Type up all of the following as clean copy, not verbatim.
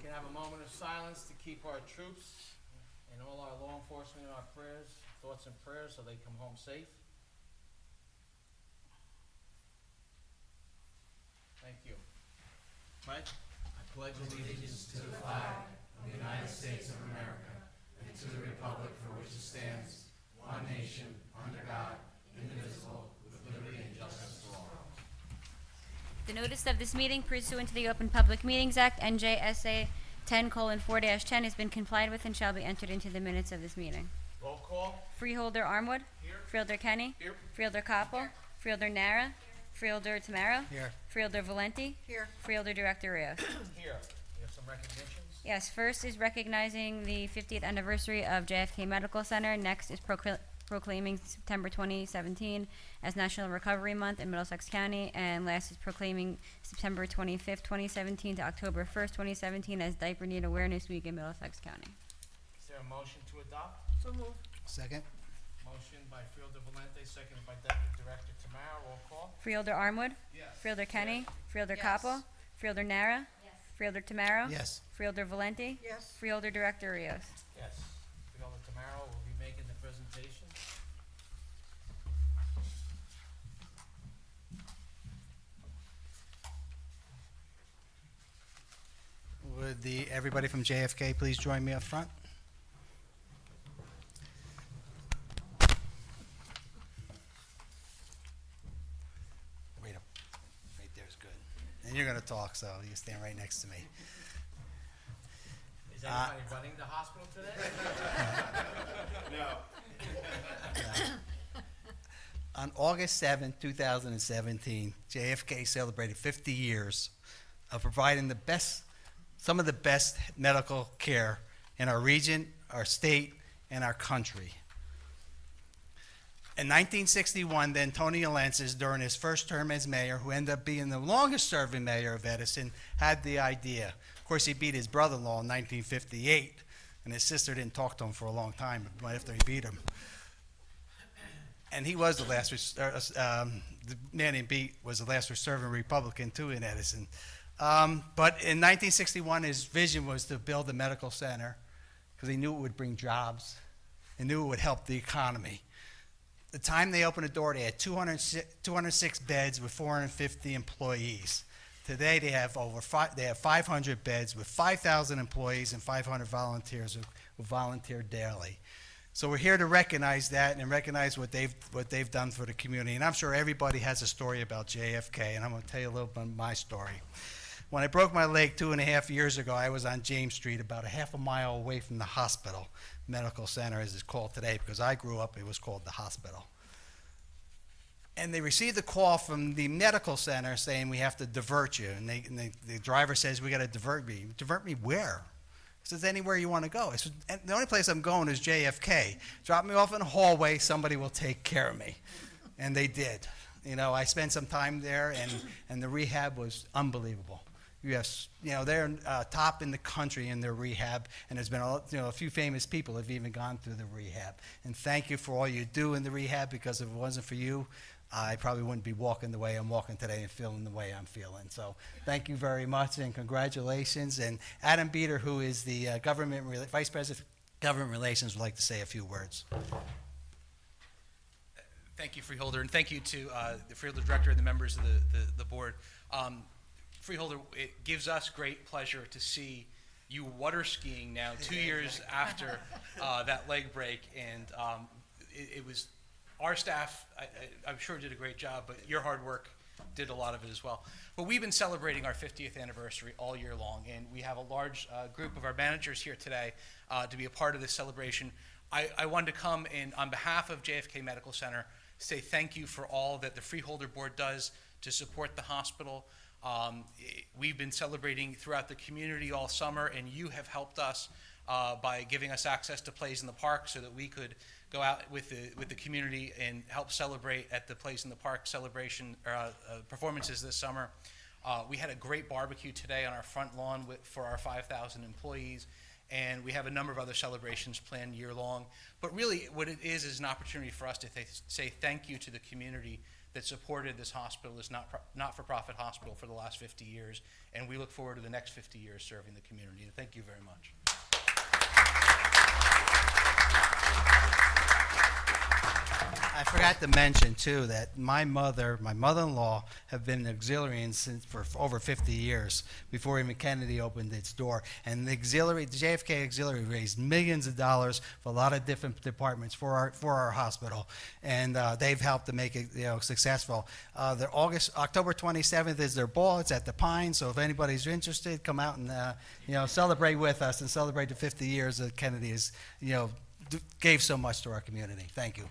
can have a moment of silence to keep our troops and all our law enforcement in our prayers, thoughts and prayers, so they come home safe. Thank you. Mike? I pledge allegiance to the flag of the United States of America and to the republic for which it stands, one nation, under God, indivisible, with liberty and justice for all. The notice of this meeting pursuant to the Open Public Meetings Act, NJSA 10:4-10, has been complied with and shall be entered into the minutes of this meeting. Roll call. Freeholder Armwood. Here. Freeholder Kenny. Here. Freeholder Koppel. Freeholder Nara. Freeholder Tamaro. Here. Freeholder Valenti. Here. Freeholder Director Rios. Here. We have some recognitions. Yes, first is recognizing the 50th anniversary of JFK Medical Center. Next is proclaiming September 2017 as National Recovery Month in Middlesex County. And last is proclaiming September 25th, 2017 to October 1st, 2017 as Diaper Need Awareness Week in Middlesex County. Is there a motion to adopt? So moved. Second? Motion by Freeholder Valente, seconded by Deputy Director Tamara. Roll call. Freeholder Armwood. Yes. Freeholder Kenny. Freeholder Yes. Koppel. Freeholder Nara. Freeholder Tamaro. Yes. Freeholder Valenti. Yes. Freeholder Director Rios. Yes. Freeholder Tamara will be making the presentation. Would everybody from JFK please join me up front? Wait up. Right there's good. And you're gonna talk, so you stand right next to me. Is anybody running the hospital today? On August 7th, 2017, JFK celebrated 50 years of providing some of the best medical care in our region, our state, and our country. In 1961, then Tony Alensis, during his first term as mayor, who ended up being the longest-serving mayor of Edison, had the idea. Of course, he beat his brother-in-law in 1958, and his sister didn't talk to him for a long time right after he beat him. And he was the last, the man he beat was the last serving Republican too in Edison. But in 1961, his vision was to build a medical center because he knew it would bring jobs. He knew it would help the economy. The time they opened the door, they had 206 beds with 450 employees. Today, they have 500 beds with 5,000 employees and 500 volunteers who volunteer daily. So we're here to recognize that and recognize what they've done for the community. And I'm sure everybody has a story about JFK, and I'm going to tell you a little bit of my story. When I broke my leg 2.5 years ago, I was on James Street, about a half a mile away from the hospital, medical center as it's called today, because I grew up, it was called the hospital. And they received a call from the medical center saying, we have to divert you. And the driver says, we got to divert me. Divert me where? He says, anywhere you want to go. I said, the only place I'm going is JFK. Drop me off in a hallway, somebody will take care of me. And they did. You know, I spent some time there, and the rehab was unbelievable. They're top in the country in their rehab, and there's been a few famous people have even gone through the rehab. And thank you for all you do in the rehab, because if it wasn't for you, I probably wouldn't be walking the way I'm walking today and feeling the way I'm feeling. So thank you very much, and congratulations. And Adam Beater, who is the Vice President of Government Relations, would like to say a few words. Thank you, Freeholder, and thank you to the Freeholder Director and the members of the board. Freeholder, it gives us great pleasure to see you water skiing now 2 years after that leg break, and it was our staff, I'm sure, did a great job, but your hard work did a lot of it as well. But we've been celebrating our 50th anniversary all year long, and we have a large group of our managers here today to be a part of this celebration. I wanted to come and, on behalf of JFK Medical Center, say thank you for all that the Freeholder Board does to support the hospital. We've been celebrating throughout the community all summer, and you have helped us by giving us access to Plays in the Park so that we could go out with the community and help celebrate at the Plays in the Park celebration performances this summer. We had a great barbecue today on our front lawn for our 5,000 employees, and we have a number of other celebrations planned year long. But really what it is an opportunity for us to say thank you to the community that supported this hospital, this not-for-profit hospital for the last 50 years, and we look forward to the next 50 years serving the community. And thank you very much. I forgot to mention too that my mother-in-law have been an auxiliary for over 50 years before even Kennedy opened its door. And the JFK Auxiliary raised millions of dollars for a lot of different departments for our hospital, and they've helped to make it successful. October 27th is their ball. It's at the Pine, so if anybody's interested, come out and celebrate with us and celebrate the 50 years that Kennedy is gave so much to our community. Thank you.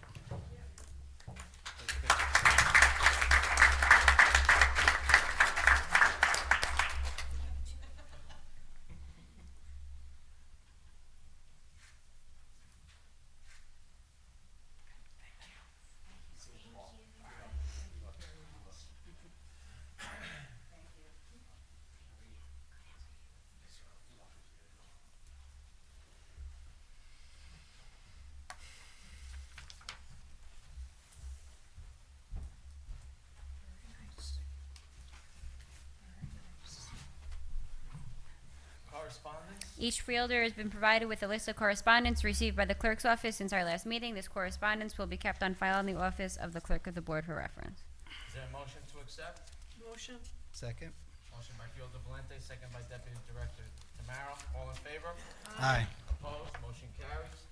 Correspondence? Each freeholder has been provided with a list of correspondence received by the clerk's office since our last meeting. This correspondence will be kept on file in the office of the clerk of the board for reference. Is there a motion to accept? Motion. Second. Motion by Fielder Valente, second by Deputy Director Tamara. All in favor? Aye. Opposed? Motion carries.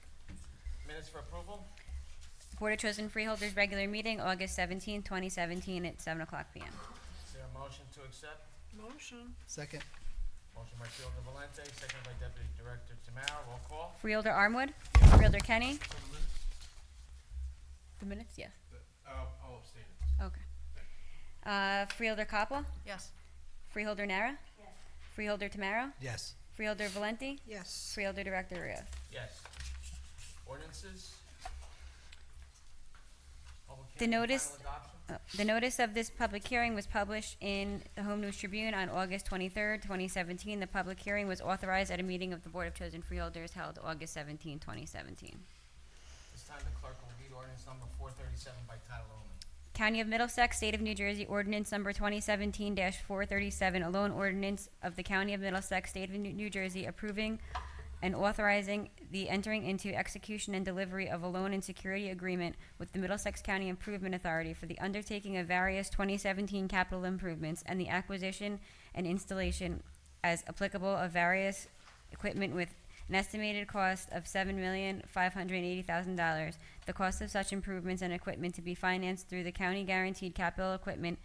Minutes for approval? Board of Chosen Freeholders regular meeting, August 17, 2017, at 7 o'clock p.m. Is there a motion to accept? Motion. Second. Motion by Fielder Valente, second by Deputy Director Tamara. Roll call. Freeholder Armwood. Freeholder Kenny. The minutes, yes. I'll abstain. Okay. Freeholder Coppa. Yes. Freeholder Nara. Yes. Freeholder Tamaro. Yes. Freeholder Valenti. Yes. Freeholder Director Rios. Yes. Ordinances? Public The hearing, notice- final adoption? The notice of this public hearing was published in the Home News Tribune on August 23rd, 2017. The public hearing was authorized at a meeting of the Board of Chosen Freeholders held August 17, 2017. This time the clerk will read ordinance number 437 by title only. County of Middlesex, State of New Jersey, ordinance number 2017-437, a loan ordinance of the County of Middlesex, State of New Jersey, approving and authorizing the entering into execution and delivery of a loan and security agreement with the Middlesex County Improvement Authority for the undertaking of various 2017 capital improvements and the acquisition and installation as applicable of various equipment with an estimated cost of $7,580,000. The cost of such improvements and equipment to be financed through the county guaranteed capital equipment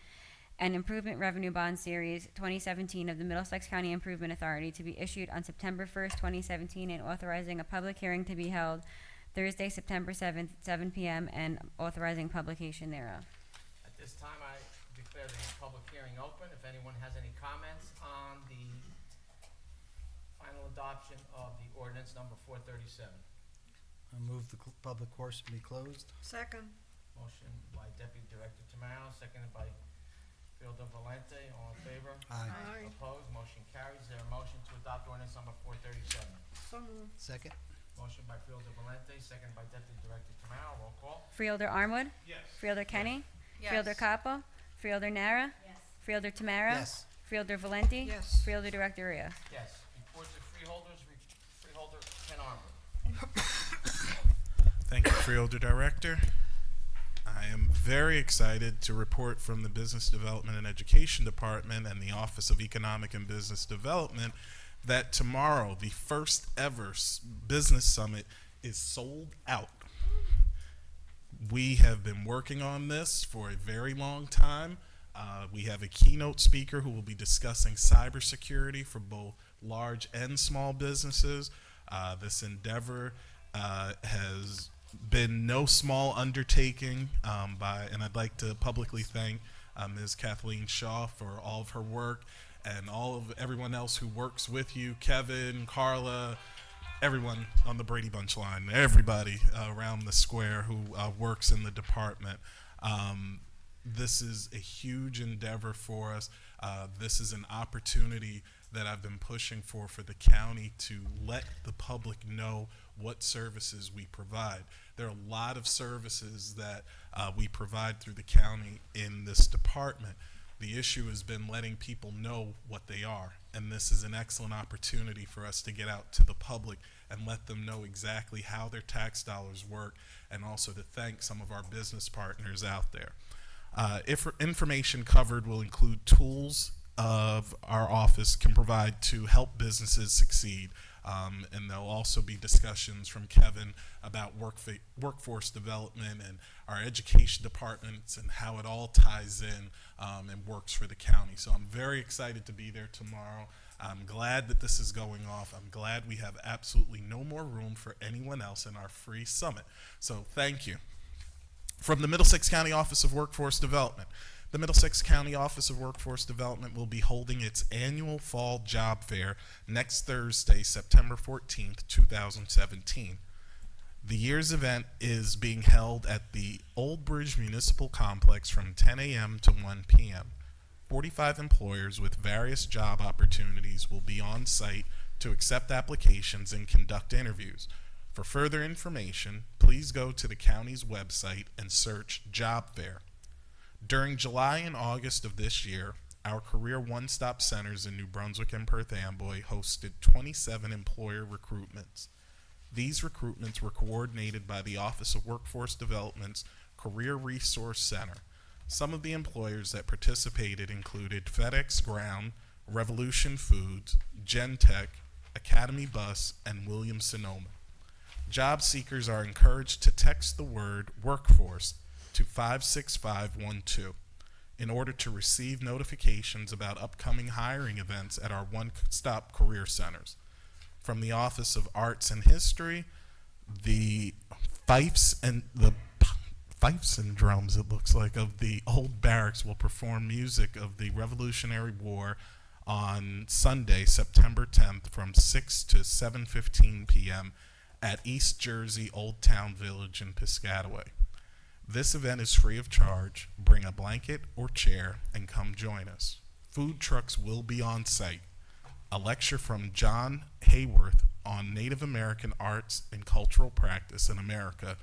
and Improvement Revenue Bond Series 2017 of the Middlesex County Improvement Authority to be issued on September 1st, 2017, and authorizing a public hearing to be held Thursday, September 7th, 7 p.m., and authorizing publication thereof. At this time, I declare the public hearing open. If anyone has any comments on the final adoption of the ordinance number 437. I move the public course be closed. Second. Motion by Deputy Director Tamaro, seconded by Fielder Valente. All in favor? Aye. Aye. Opposed? Motion carries. Is there a motion to adopt ordinance number 437? So moved. Second. Motion by Fielder Valente, seconded by Deputy Director Tamaro. Roll call. Freeholder Armwood. Yes. Freeholder Kenny. Yes. Freeholder Coppa. Freeholder Nara. Yes. Freeholder Tamara. Yes. Freeholder Valenti. Yes. Freeholder Director Rios. Yes. Reports of freeholders. Freeholder Ken Armour. Thank you, Freeholder Director. I am very excited to report from the Business Development and Education Department and the Office of Economic and Business Development that tomorrow, the first ever business summit is sold out. We have been working on this for a very long time. We have a keynote speaker who will be discussing cybersecurity for both large and small businesses. This endeavor has been no small undertaking and I'd like to publicly thank Ms. Kathleen Shaw for all of her work and everyone else who works with you, Kevin, Carla, everyone on the Brady Bunch line, everybody around the square who works in the department. This is a huge endeavor for us. This is an opportunity that I've been pushing for the county to let the public know what services we provide. There are a lot of services that we provide through the county in this department. The issue has been letting people know what they are, and this is an excellent opportunity for us to get out to the public and let them know exactly how their tax dollars work, and also to thank some of our business partners out there. If information covered will include tools of our office can provide to help businesses succeed. And there'll also be discussions from Kevin about workforce development and our education departments and how it all ties in and works for the county. So I'm very excited to be there tomorrow. I'm glad that this is going off. I'm glad we have absolutely no more room for anyone else in our free summit. So thank you. From the Middlesex County Office of Workforce Development. The Middlesex County Office of Workforce Development will be holding its annual fall job fair next Thursday, September 14th, 2017. The year's event is being held at the Old Bridge Municipal Complex from 10 a.m. to 1 p.m. 45 employers with various job opportunities will be on site to accept applications and conduct interviews. For further information, please go to the county's website and search Job Fair. During July and August of this year, our Career One-Stop Centers in New Brunswick and Perth Amboy hosted 27 employer recruitments. These recruitments were coordinated by the Office of Workforce Development's Career Resource Center. Some of the employers that participated included FedEx Ground, Revolution Foods, Gentech, Academy Bus, and Williams-Sonoma. Job seekers are encouraged to text the word workforce to 56512 in order to receive notifications about upcoming hiring events at our one-stop career centers. From the Office of Arts and History, the fifes and drums, it looks like, of the old barracks will perform music of the Revolutionary War on Sunday, September 10th from 6 to 7:15 p.m. at East Jersey Old Town Village in Piscataway. This event is free of charge. Bring a blanket or chair and come join us. Food trucks will be on site. A lecture from John Hayworth on Native American arts and cultural practice in America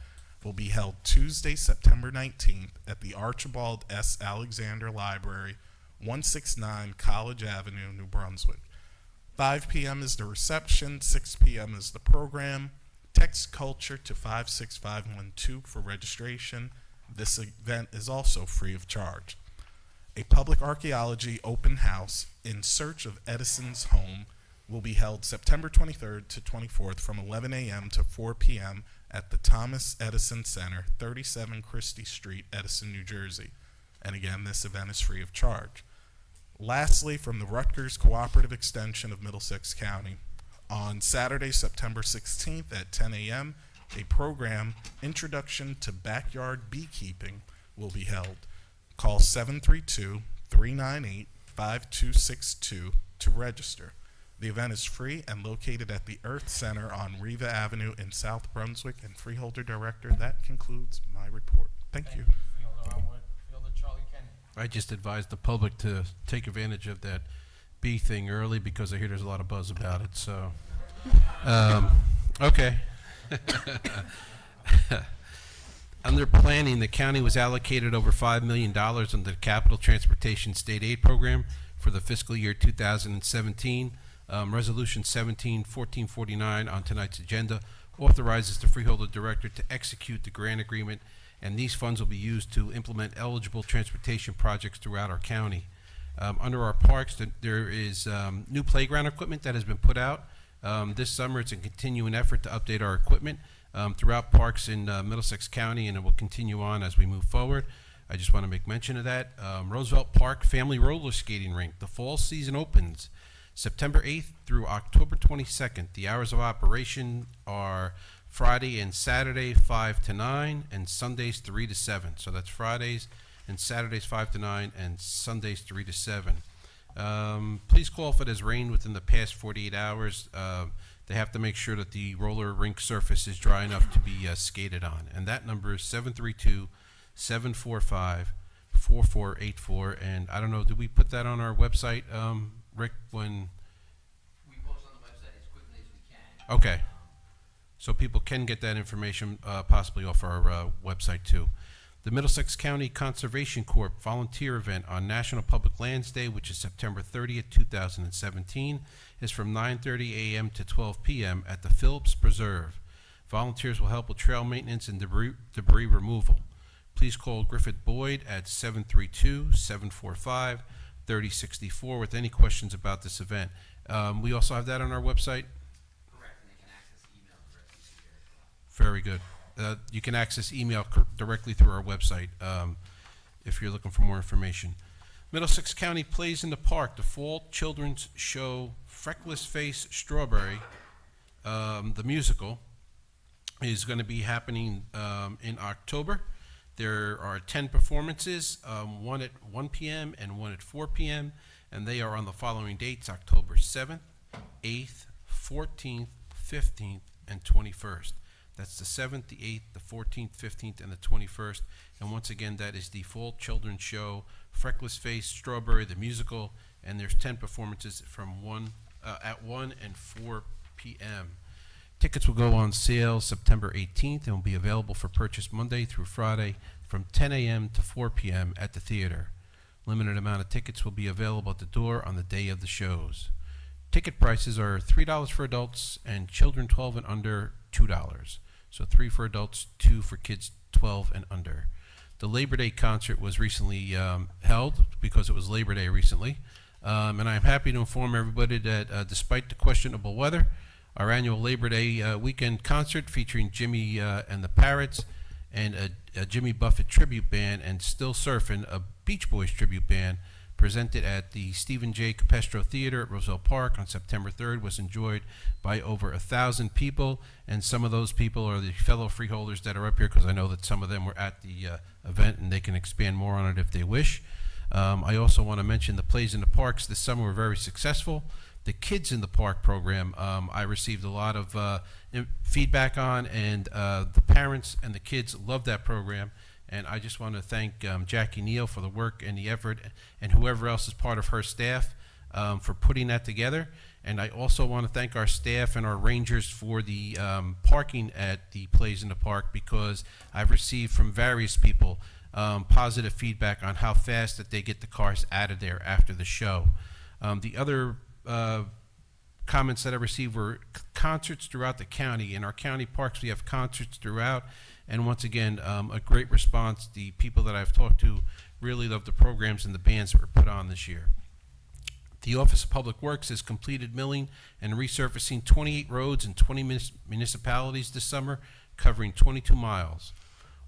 will be held Tuesday, September 19th at the Archibald S. Alexander Library, 169 College Avenue, New Brunswick. 5 p.m. is the reception, 6 p.m. is the program. Text Culture to 56512 for registration. This event is also free of charge. A public archaeology open house in search of Edison's home will be held September 23rd to 24th from 11 a.m. to 4 p.m. at the Thomas Edison Center, 37 Christie Street, Edison, New Jersey. And again, this event is free of charge. Lastly, from the Rutgers Cooperative Extension of Middlesex County, on Saturday, September 16th at 10 a.m., a program, Introduction to Backyard Beekeeping, will be held. Call 732-398-5262 to register. The event is free and located at the Earth Center on Riva Avenue in South Brunswick. And Freeholder Director, that concludes my report. Thank you. Fielder Armwood. Fielder Charlie Kennedy. I just advise the public to take advantage of that bee thing early because I hear there's a lot of buzz about it. So, okay. Under planning, the county was allocated over $5 million under the Capital Transportation State Aid Program for the fiscal year 2017. Resolution 17-1449 on tonight's agenda authorizes the Freeholder Director to execute the grant agreement, and these funds will be used to implement eligible transportation projects throughout our county. Under our parks, there is new playground equipment that has been put out. This summer, it's a continuing effort to update our equipment throughout parks in Middlesex County, and it will continue on as we move forward. I just want to make mention of that. Roosevelt Park Family Roller Skating Rink. The fall season opens September 8th through October 22nd. The hours of operation are Friday and Saturday 5 to 9 and Sundays 3 to 7. So that's Fridays and Saturdays 5 to 9 and Sundays 3 to 7. Please call if it has rained within the past 48 hours. They have to make sure that the roller rink surface is dry enough to be skated on. And that number is 732-745-4484. And I don't know, did we put that on our website, Rick, when Okay. So people can get that information possibly off our website too. The Middlesex County Conservation Corp. volunteer event on National Public Lands Day, which is September 30th, 2017, is from 9:30 a.m. to 12 p.m. at the Phillips Preserve. Volunteers will help with trail maintenance and debris removal. Please call Griffith Boyd at 732-745-3064 with any questions about this event. We also have that on our website. Correct, and they can access email directly to there as well. Very good. You can access email directly through our website if you're looking for more information. Middlesex County Plays in the Park, the Fall Children's Show Freckless Face Strawberry, the musical, is going to be happening in October. There are 10 performances, one at 1 p.m. and one at 4 p.m., and they are on the following dates: October 7th, 8th, 14th, 15th, and 21st. That's the 7th, the 8th, the 14th, 15th, and the 21st. And once again, that is the Fall Children's Show, Freckless Face, Strawberry, the musical, and there's 10 performances from at 1 and 4 p.m. Tickets will go on sale September 18th and will be available for purchase Monday through Friday from 10 a.m. to 4 p.m. at the theater. Limited amount of tickets will be available at the door on the day of the shows. Ticket prices are $3 for adults and children 12 and under, $2. So $3 for adults, $2 for kids 12 and under. The Labor Day concert was recently held because it was Labor Day recently. And I'm happy to inform everybody that despite the questionable weather, our annual Labor Day weekend concert featuring Jimmy and the Parrots and a Jimmy Buffett tribute band and Still Surfin', a Beach Boys tribute band, presented at the Stephen J. Capestro Theater at Roosevelt Park on September 3rd, was enjoyed by over 1,000 people, and some of those people are the fellow freeholders that are up here, because I know that some of them were at the event, and they can expand more on it if they wish. I also want to mention the Plays in the Parks this summer were very successful. The Kids in the Park program, I received a lot of feedback on, and the parents and the kids loved that program. And I just want to thank Jackie Neal for the work and the effort, and whoever else is part of her staff for putting that together. And I also want to thank our staff and our rangers for the parking at the Plays in the Park, because I've received from various people positive feedback on how fast that they get the cars out of there after the show. The other comments that I received were concerts throughout the county. In our county parks, we have concerts throughout. And once again, a great response. The people that I've talked to really love the programs and the bands that were put on this year. The Office of Public Works has completed milling and resurfacing 28 roads in 20 municipalities this summer, covering 22 miles.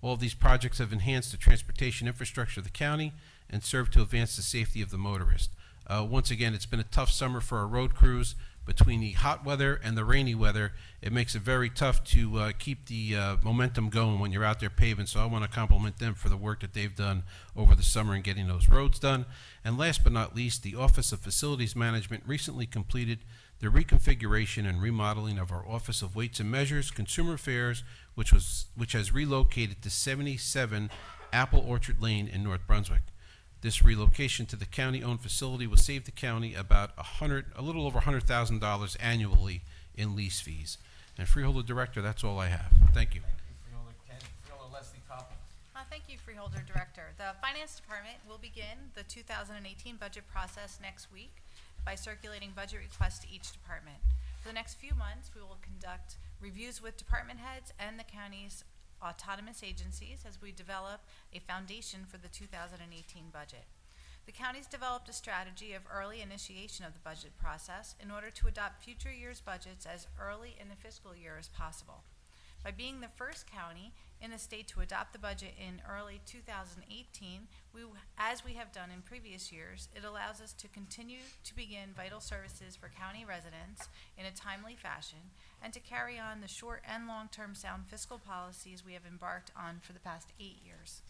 All of these projects have enhanced the transportation infrastructure of the county and serve to advance the safety of the motorist. Once again, it's been a tough summer for our road crews. Between the hot weather and the rainy weather, it makes it very tough to keep the momentum going when you're out there paving. So I want to compliment them for the work that they've done over the summer in getting those roads done. And last but not least, the Office of Facilities Management recently completed the reconfiguration and remodeling of our Office of Weights and Measures, Consumer Affairs, which has relocated to 77 Apple Orchard Lane in North Brunswick. This relocation to the county-owned facility will save the county about a little over $100,000 annually in lease fees. And Freeholder Director, that's all I have. Thank you. Thank you, Freeholder Ken. Freeholder Leslie Copeland. Thank you, Freeholder Director. The Finance Department will begin the 2018 budget process next week by circulating budget requests to each department. For the next few months, we will conduct reviews with department heads and the county's autonomous agencies as we develop a foundation for the 2018 budget. The county's developed a strategy of early initiation of the budget process in order to adopt future years' budgets as early in the fiscal year as possible. By being the first county in the state to adopt the budget in early 2018, as we have done in previous years, it allows us to continue to begin vital services for county residents in a timely fashion and to carry on the short and long-term sound fiscal policies we have embarked on for the past 8 years.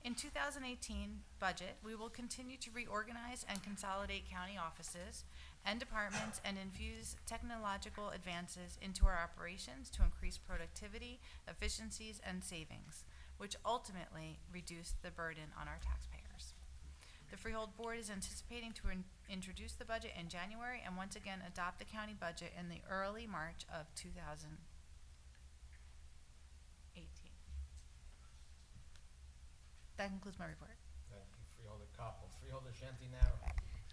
In 2018 budget, we will continue to reorganize and consolidate county offices and departments and infuse technological advances into our operations to increase productivity, efficiencies, and savings, which ultimately reduce the burden on our taxpayers. The Freehold Board is anticipating to introduce the budget in January, and once again adopt the county budget in the early March of 2018. That concludes my report. Thank you, Freeholder Koppel. Freeholder Shantinaro.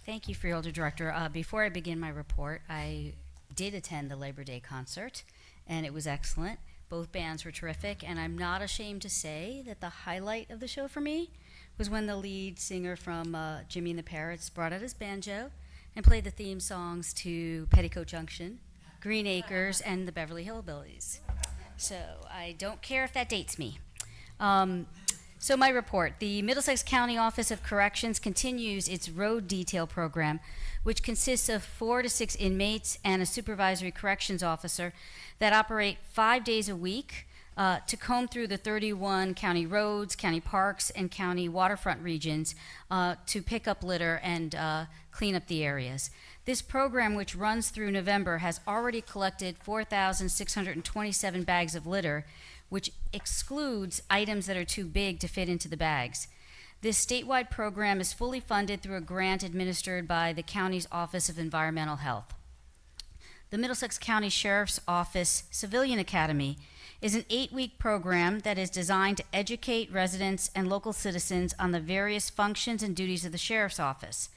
Thank you, Freeholder Director. Before I begin my report, I did attend the Labor Day concert, and it was excellent. Both bands were terrific, and I'm not ashamed to say that the highlight of the show for me was when the lead singer from Jimmy and the Parrots brought out his banjo and played the theme songs to Petticoat Junction, Green Acres, and the Beverly Hillbillies. So I don't care if that dates me. So my report, the Middlesex County Office of Corrections continues its road detail program, which consists of 4 to 6 inmates and a supervisory corrections officer that operate 5 days a week to comb through the 31 county roads, county parks, and county waterfront regions to pick up litter and clean up the areas. This program, which runs through November, has already collected 4,627 bags of litter, which excludes items that are too big to fit into the bags. This statewide program is fully funded through a grant administered by the county's Office of Environmental Health. The Middlesex County Sheriff's Office Civilian Academy is an 8-week program that is designed to educate residents and local citizens on the various functions and duties of the Sheriff's Office.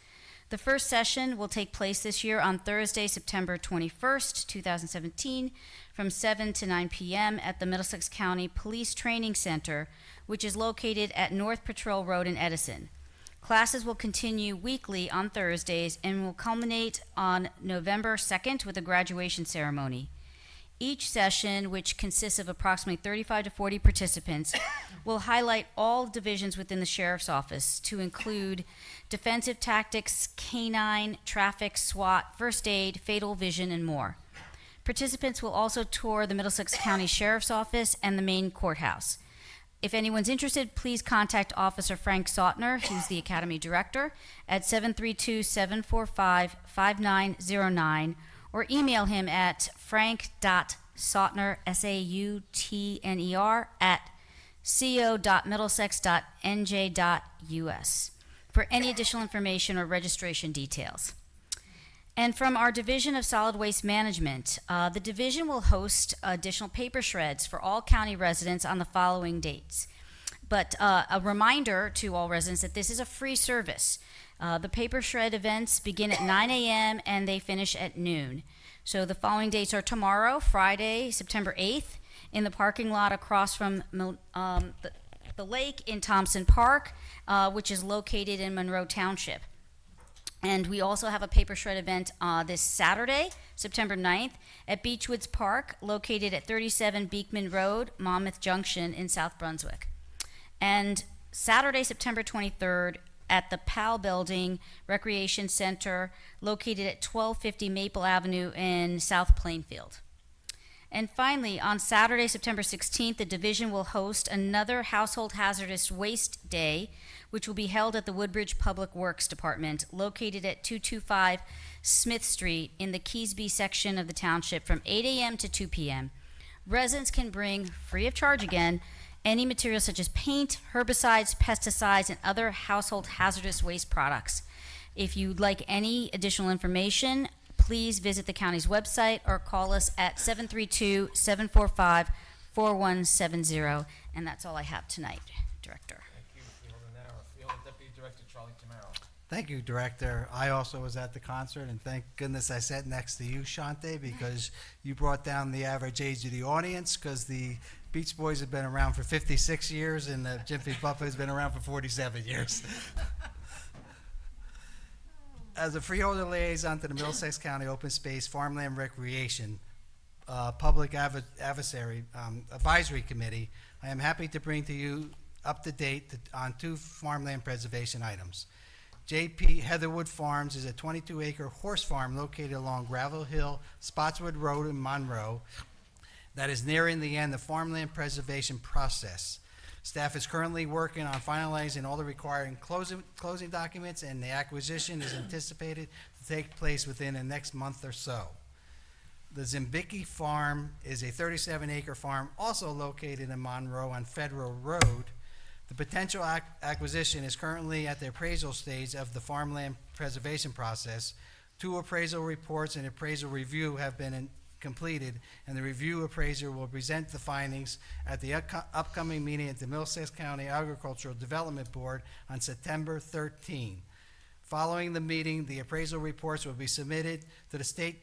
The first session will take place this year on Thursday, September 21st, 2017, from 7 to 9 p.m. at the Middlesex County Police Training Center, which is located at North Patrol Road in Edison. Classes will continue weekly on Thursdays and will culminate on November 2nd with a graduation ceremony. Each session, which consists of approximately 35 to 40 participants, will highlight all divisions within the Sheriff's Office to include defensive tactics, canine, traffic, SWAT, first aid, fatal vision, and more. Participants will also tour the Middlesex County Sheriff's Office and the main courthouse. If anyone's interested, please contact Officer Frank Sautner, who's the Academy Director, at 732-745-5909, or email him at frank.sautner, S-A-U-T-N-E-R, at co.middlesex.nj.us for any additional information or registration details. And from our Division of Solid Waste Management, the division will host additional paper shreds for all county residents on the following dates. But a reminder to all residents that this is a free service. The paper shred events begin at 9 a.m. and they finish at noon. So the following dates are tomorrow, Friday, September 8th, in the parking lot across from the lake in Thompson Park, which is located in Monroe Township. And we also have a paper shred event this Saturday, September 9th, at Beechwoods Park, located at 37 Beekman Road, Monmouth Junction in South Brunswick. And Saturday, September 23rd, at the Powell Building Recreation Center, located at 1250 Maple Avenue in South Plainfield. And finally, on Saturday, September 16th, the division will host another Household Hazardous Waste Day, which will be held at the Woodbridge Public Works Department, located at 225 Smith Street in the Keysby section of the township from 8 a.m. to 2 p.m. Residents can bring, free of charge again, any materials such as paint, herbicides, pesticides, and other household hazardous waste products. If you'd like any additional information, please visit the county's website or call us at 732-745-4170. And that's all I have tonight, Director. Thank you, Freeholder Naro. Freeholder Deputy Director Charlie Tamaro. Thank you, Director. I also was at the concert, and thank goodness I sat next to you, Shante, because you brought down the average age of the audience, because the Beach Boys have been around for 56 years, and the Jiffy Buffet has been around for 47 years. As a freeholder liaison to the Middlesex County Open Space Farmland Recreation Public Advisory Committee, I am happy to bring to you up to date on 2 farmland preservation items. J.P. Heatherwood Farms is a 22-acre horse farm located along Gravel Hill, Spotswood Road in Monroe that is nearing the end of farmland preservation process. Staff is currently working on finalizing all the required closing documents, and the acquisition is anticipated to take place within the next month or so. The Zimbicki Farm is a 37-acre farm also located in Monroe on Federal Road The potential acquisition is currently at the appraisal stage of the farmland preservation process. 2 appraisal reports and appraisal review have been completed, and the review appraiser will present the findings at the upcoming meeting at the Middlesex County Agricultural Development Board on September 13. Following the meeting, the appraisal reports will be submitted to the State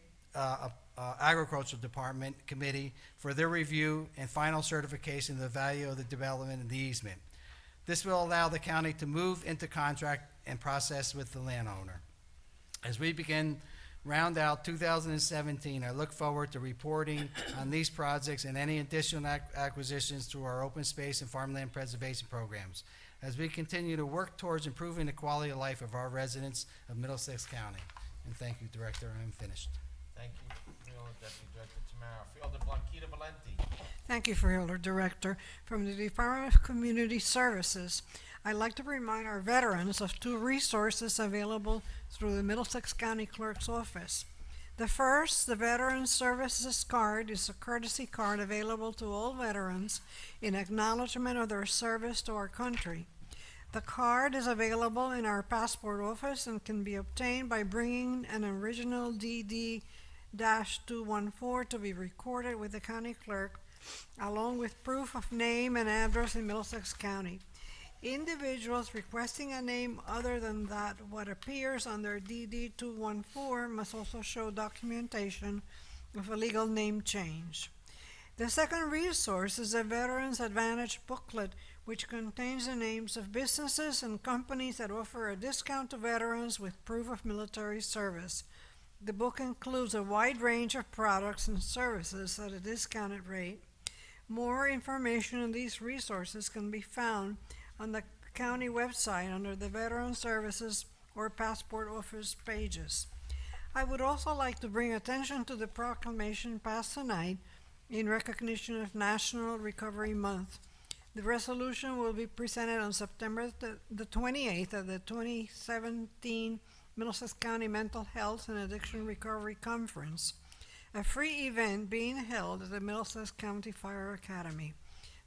Agricultural Department Committee for their review and final certification of the value of the development and the easement. This will allow the county to move into contract and process with the landowner. As we begin round out 2017, I look forward to reporting on these projects and any additional acquisitions through our open space and farmland preservation programs, as we continue to work towards improving the quality of life of our residents of Middlesex County. And thank you, Director. I'm finished. Thank you, Freeholder Deputy Director Tamara. Freeholder Blanquita Valenti. Thank you, Freeholder Director. From the Department of Community Services, I'd like to remind our veterans of 2 resources available through the Middlesex County Clerk's Office. The first, the Veteran Services Card, is a courtesy card available to all veterans in acknowledgement of their service to our country. The card is available in our passport office and can be obtained by bringing an original DD-214 to be recorded with the county clerk, along with proof of name and address in Middlesex County. Individuals requesting a name other than that what appears on their DD-214 must also show documentation of a legal name change. The second resource is a Veterans Advantage booklet, which contains the names of businesses and companies that offer a discount to veterans with proof of military service. The book includes a wide range of products and services at a discounted rate. More information on these resources can be found on the county website under the Veteran Services or Passport Office pages. I would also like to bring attention to the proclamation passed tonight in recognition of National Recovery Month. The resolution will be presented on September the 28th at the 2017 Middlesex County Mental Health and Addiction Recovery Conference, a free event being held at the Middlesex County Fire Academy.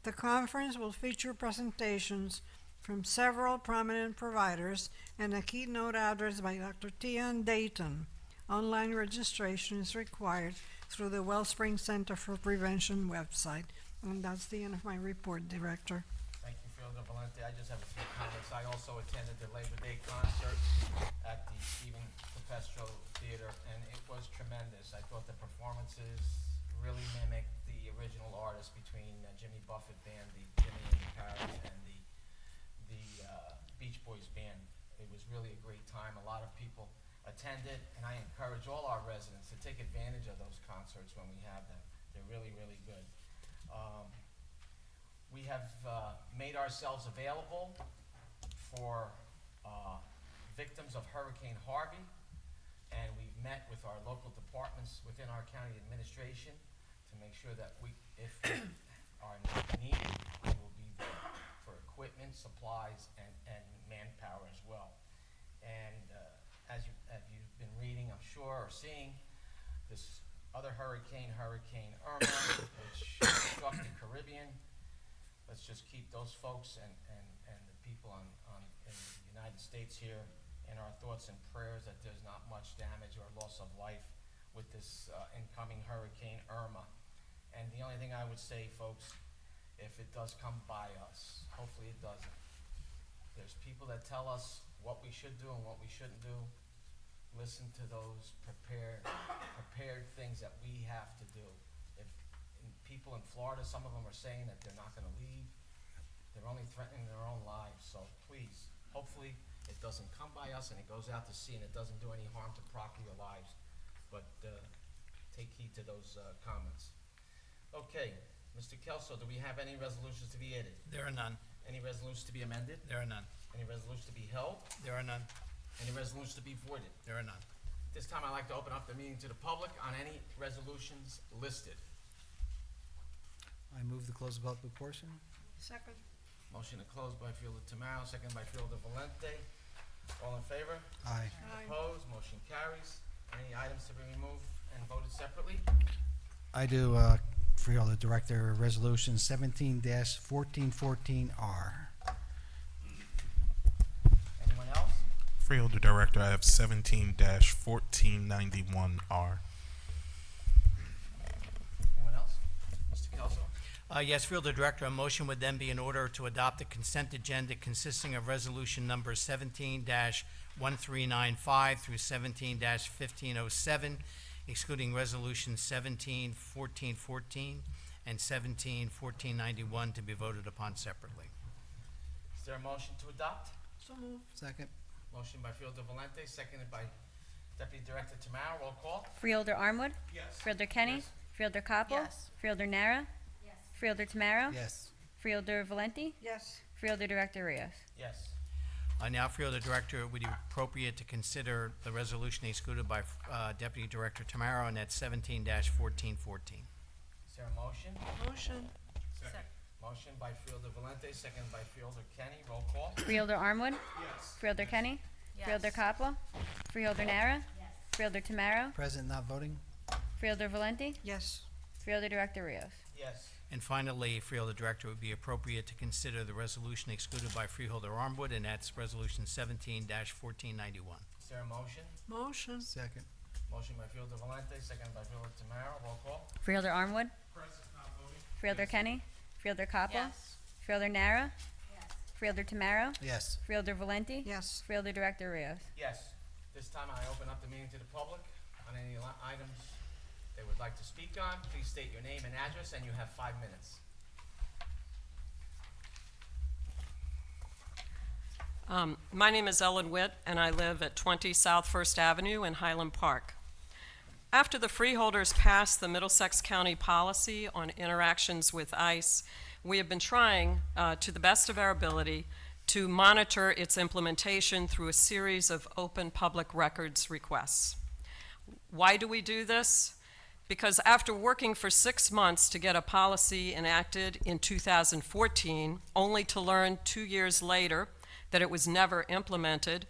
The conference will feature presentations from several prominent providers and a keynote address by Dr. Tian Dayton. Online registration is required through the Wellspring Center for Prevention website. And that's the end of my report, Director. Thank you, Freeholder Valenti. I just have a few comments. I also attended the Labor Day concert at the Stephen Capestro Theater, and it was tremendous. I thought the performances really mimicked the original artists between Jimmy Buffett Band, the Jimmy and the Paris, and the Beach Boys Band. It was really a great time. A lot of people attended, and I encourage all our residents to take advantage of those concerts when we have them. They're really, really good. We have made ourselves available for victims of Hurricane Harvey, and we've met with our local departments within our county administration to make sure that if we are needed, we will be there for equipment, supplies, and manpower as well. And as you've been reading, I'm sure, or seeing, this other hurricane, Hurricane Irma, which struck the Caribbean. Let's just keep those folks and the people in the United States here in our thoughts and prayers that there's not much damage or loss of life with this incoming Hurricane Irma. And the only thing I would say, folks, if it does come by us, hopefully it doesn't. There's people that tell us what we should do and what we shouldn't do. Listen to those prepared things that we have to do. People in Florida, some of them are saying that they're not going to leave. They're only threatening their own lives. So please, hopefully it doesn't come by us and it goes out to sea and it doesn't do any harm to property or lives. But take heed to those comments. Okay, Mr. Kelso, do we have any resolutions to be added? There are none. Any resolutions to be amended? There are none. Any resolutions to be held? There are none. Any resolutions to be voided? There are none. This time I'd like to open up the meeting to the public on any resolutions listed. I move to close the public portion. Second. Motion to close by Freeholder Tamaro, second by Freeholder Valente. All in favor? Aye. Opposed? Motion carries. Any items to be removed and voted separately? I do, Freeholder Director, Resolution 17-1414R. Freeholder Director, I have 17-1491R. Anyone else? Mr. Kelso? Yes, Freeholder Director, a motion would then be in order to adopt the consent agenda consisting of resolution number 17-1395 through 17-1507, excluding resolution 17-1414 and 17-1491 to be voted upon separately. Is there a motion to adopt? So moved. Second. Motion by Freeholder Valente, seconded by Deputy Director Tamara. Roll call. Freeholder Armwood? Yes. Freeholder Kenny? Freeholder Coppel? Yes. Freeholder Nara? Freeholder Tamaro? Yes. Freeholder Valenti? Yes. Freeholder Director Rios? Yes. Now, Freeholder Director, would it be appropriate to consider the resolution excluded by Deputy Director Tamaro, and that's 17-1414? Is there a motion? Motion. Motion by Freeholder Valente, seconded by Freeholder Kenny. Roll call. Freeholder Armwood? Yes. Freeholder Kenny? Yes. Freeholder Coppel? Freeholder Nara? Freeholder Tamaro? Present, not voting? Freeholder Valenti? Yes. Freeholder Director Rios? Yes. And finally, Freeholder Director, it would be appropriate to consider the resolution excluded by Freeholder Armwood, and that's Resolution 17-1491. Is there a motion? Motion. Second. Motion by Freeholder Valente, seconded by Freeholder Tamaro. Roll call. Freeholder Armwood? Freeholder Kenny? Freeholder Coppel? Yes. Freeholder Nara? Freeholder Tamaro? Yes. Freeholder Valenti? Yes. Freeholder Director Rios? Yes. This time I open up the meeting to the public on any items they would like to speak on. Please state your name and address, and you have 5 minutes. My name is Ellen Witt, and I live at 20 South First Avenue in Highland Park. After the Freeholders passed the Middlesex County policy on interactions with ICE, we have been trying, to the best of our ability, to monitor its implementation through a series of open public records requests. Why do we do this? Because after working for 6 months to get a policy enacted in 2014, only to learn 2 years later that it was never implemented,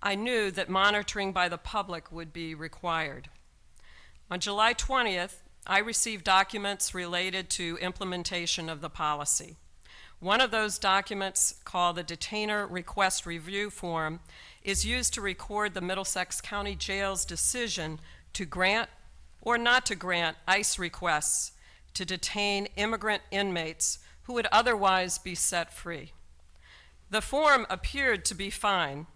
I knew that monitoring by the public would be required. On July 20th, I received documents related to implementation of the policy. One of those documents, called the Detainer Request Review Form, is used to record the Middlesex County Jail's decision to grant or not to grant ICE requests to detain immigrant inmates who would otherwise be set free. The form appeared to be fine.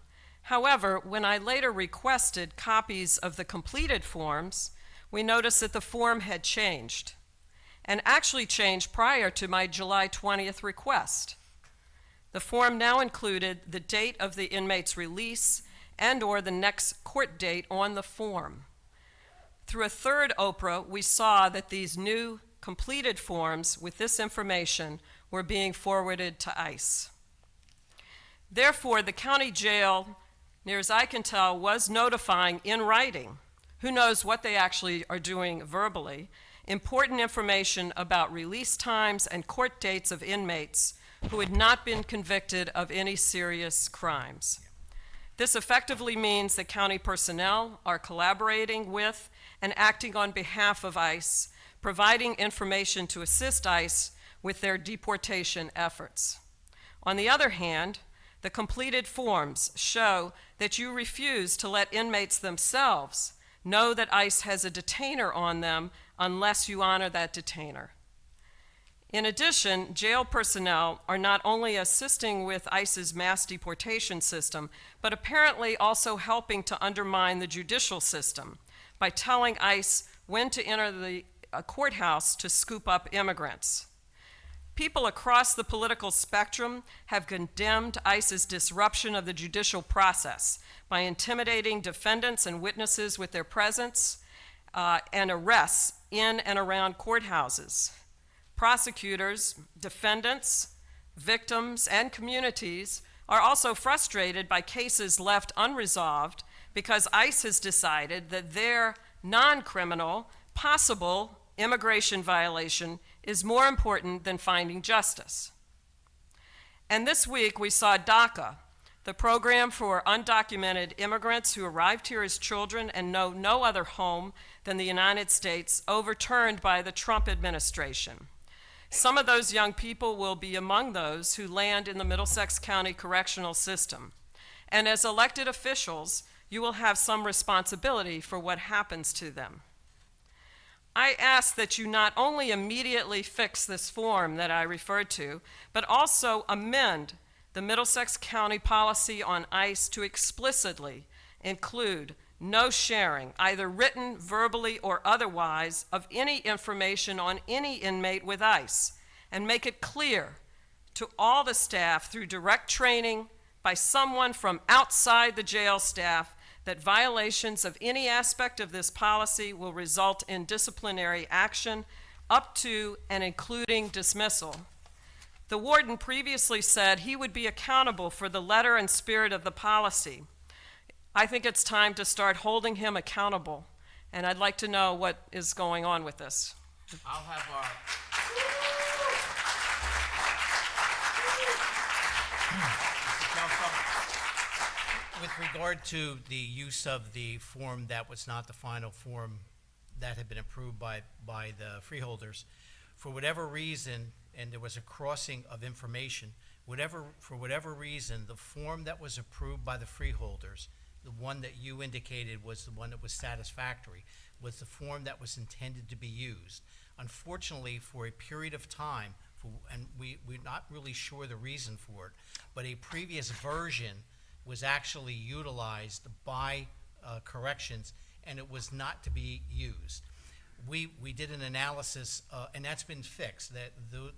However, when I later requested copies of the completed forms, we noticed that the form had changed, and actually changed prior to my July 20th request. The form now included the date of the inmate's release and/or the next court date on the form. Through a third OPRA, we saw that these new completed forms with this information were being forwarded to ICE. Therefore, the county jail, near as I can tell, was notifying in writing, who knows what they actually are doing verbally, important information about release times and court dates of inmates who had not been convicted of any serious crimes. This effectively means that county personnel are collaborating with and acting on behalf of ICE, providing information to assist ICE with their deportation efforts. On the other hand, the completed forms show that you refuse to let inmates themselves know that ICE has a detainer on them unless you honor that detainer. In addition, jail personnel are not only assisting with ICE's mass deportation system, but apparently also helping to undermine the judicial system by telling ICE when to enter the courthouse to scoop up immigrants. People across the political spectrum have condemned ICE's disruption of the judicial process by intimidating defendants and witnesses with their presence and arrests in and around courthouses. Prosecutors, defendants, victims, and communities are also frustrated by cases left unresolved because ICE has decided that their non-criminal, possible immigration violation is more important than finding justice. And this week we saw DACA, the program for undocumented immigrants who arrived here as children and know no other home than the United States, overturned by the Trump administration. Some of those young people will be among those who land in the Middlesex County Correctional System. And as elected officials, you will have some responsibility for what happens to them. I ask that you not only immediately fix this form that I referred to, but also amend the Middlesex County policy on ICE to explicitly include no sharing, either written, verbally, or otherwise, of any information on any inmate with ICE, and make it clear to all the staff through direct training by someone from outside the jail staff that violations of any aspect of this policy will result in disciplinary action up to and including dismissal. The warden previously said he would be accountable for the letter and spirit of the policy. I think it's time to start holding him accountable, and I'd like to know what is going on with this. I'll have our... Mr. Kelso, with regard to the use of the form that was not the final form that had been approved by the freeholders, for whatever reason, and there was a crossing of information, for whatever reason, the form that was approved by the freeholders, the one that you indicated was the one that was satisfactory, was the form that was intended to be used. Unfortunately, for a period of time, and we're not really sure the reason for it, but a previous version was actually utilized by corrections, and it was not to be used. We did an analysis, and that's been fixed.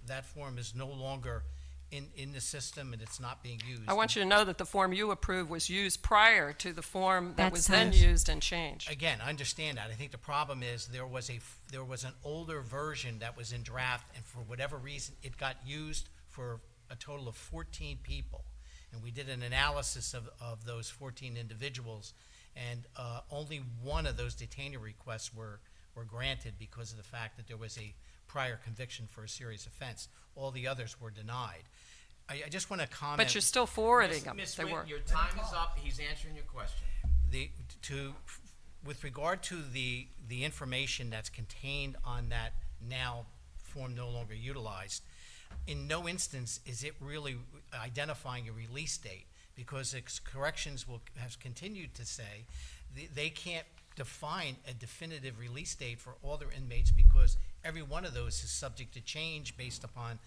That form is no longer in the system, and it's not being used. I want you to know that the form you approved was used prior to the form that was then That's nice. used and changed. Again, I understand that. I think the problem is there was an older version that was in draft, and for whatever reason, it got used for a total of 14 people. And we did an analysis of those 14 individuals, and only one of those detainee requests were granted because of the fact that there was a prior conviction for a serious offense. All the others were denied. I just want to comment. But you're still forwarding them. Ms. They Witt, were. your time is up. He's answering your question. With regard to the information that's contained on that now form no longer utilized, in no instance is it really identifying a release date, because corrections has continued to say they can't define a definitive release date for all their inmates, because every one of those is subject to change based upon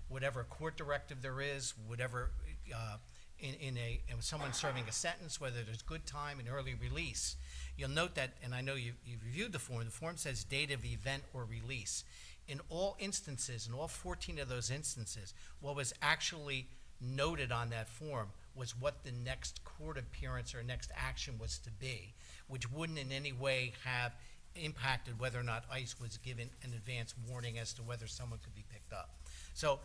whatever court directive there is, whatever in someone serving a sentence, whether there's good time and early release. You'll note that, and I know you've reviewed the form says date of event or release. In all instances, in all 14 of those instances, what was actually noted on that form was what the next court appearance or next action was to be, which wouldn't in any way have impacted whether or not ICE was given an advance warning as to whether someone could be picked up. So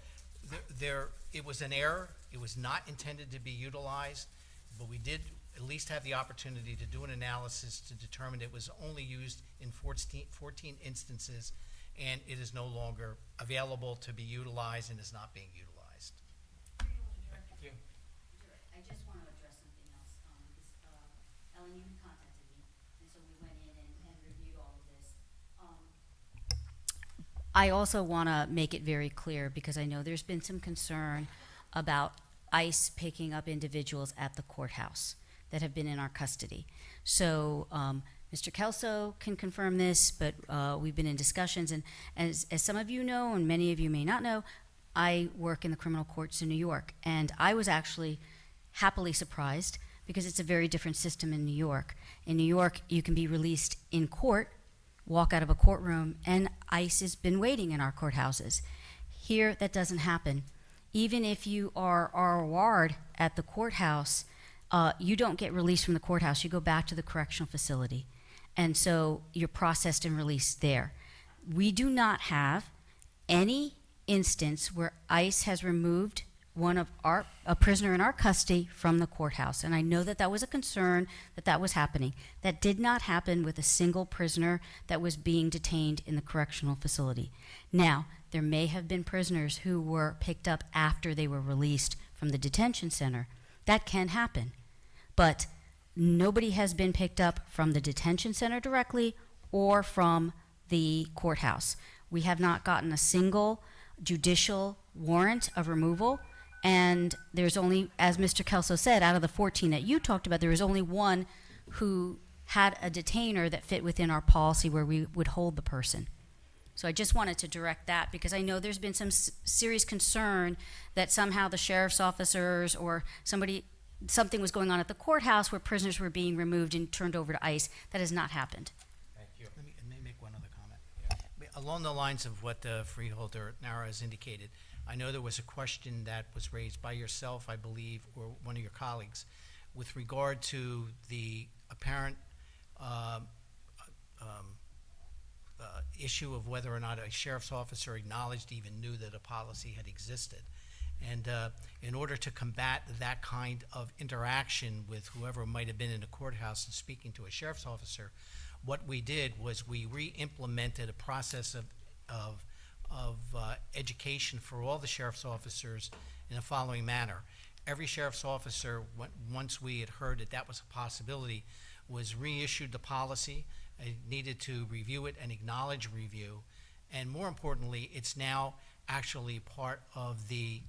it was an error. It was not intended to be utilized, but we did at least have the opportunity to do an analysis to determine it was only used in 14 instances, and it is no longer available to be utilized and is not being utilized. Thank you. I just want to address something else. Ellen, you contacted me, and so we went in and reviewed all of this. I also want to make it very clear, because I know there's been some concern about ICE picking up individuals at the courthouse that have been in our custody. So Mr. Kelso can confirm this, but we've been in discussions, and as some of you know, and many of you may not know, I work in the criminal courts in New York, and I was actually happily surprised, because it's a very different system in New York. In New York, you can be released in court, walk out of a courtroom, and ICE has been waiting in our courthouses. Here, that doesn't happen. Even if you are ROR'd at the courthouse, you don't get released from the courthouse. You go back to the correctional facility. And so you're processed and released there. We do not have any instance where ICE has removed a prisoner in our custody from the courthouse. And I know that that was a concern, that was happening. That did not happen with a single prisoner that was being detained in the correctional facility. Now, there may have been prisoners who were picked up after they were released from the detention center. That can happen. But nobody has been picked up from the detention center directly or from the courthouse. We have not gotten a single judicial warrant of removal, And there's only, as Mr. Kelso said, out of the 14 that you talked about, there was only one who had a detainer that fit within our policy where we would hold the person. So I just wanted to direct that because I know there's been some serious concern that somehow the sheriff's officers or something was going on at the courthouse where prisoners were being removed and turned over to ICE. That has not happened. Thank you. Let me make one other comment. Along the lines of what Freeholder Nara has indicated, I know there was a question that was raised by yourself, I believe, or one of your colleagues, with regard to the apparent issue of whether or not a sheriff's officer acknowledged, even knew that a policy had existed. And in order to combat that kind of interaction with whoever might have been in the courthouse and speaking to a sheriff's officer, what we did was we re-implemented a process of education for all the sheriff's officers in the following manner. Every sheriff's officer, once we had heard that that was a possibility, was reissued the policy, needed to review it and acknowledge review, and more importantly, it's now actually part of the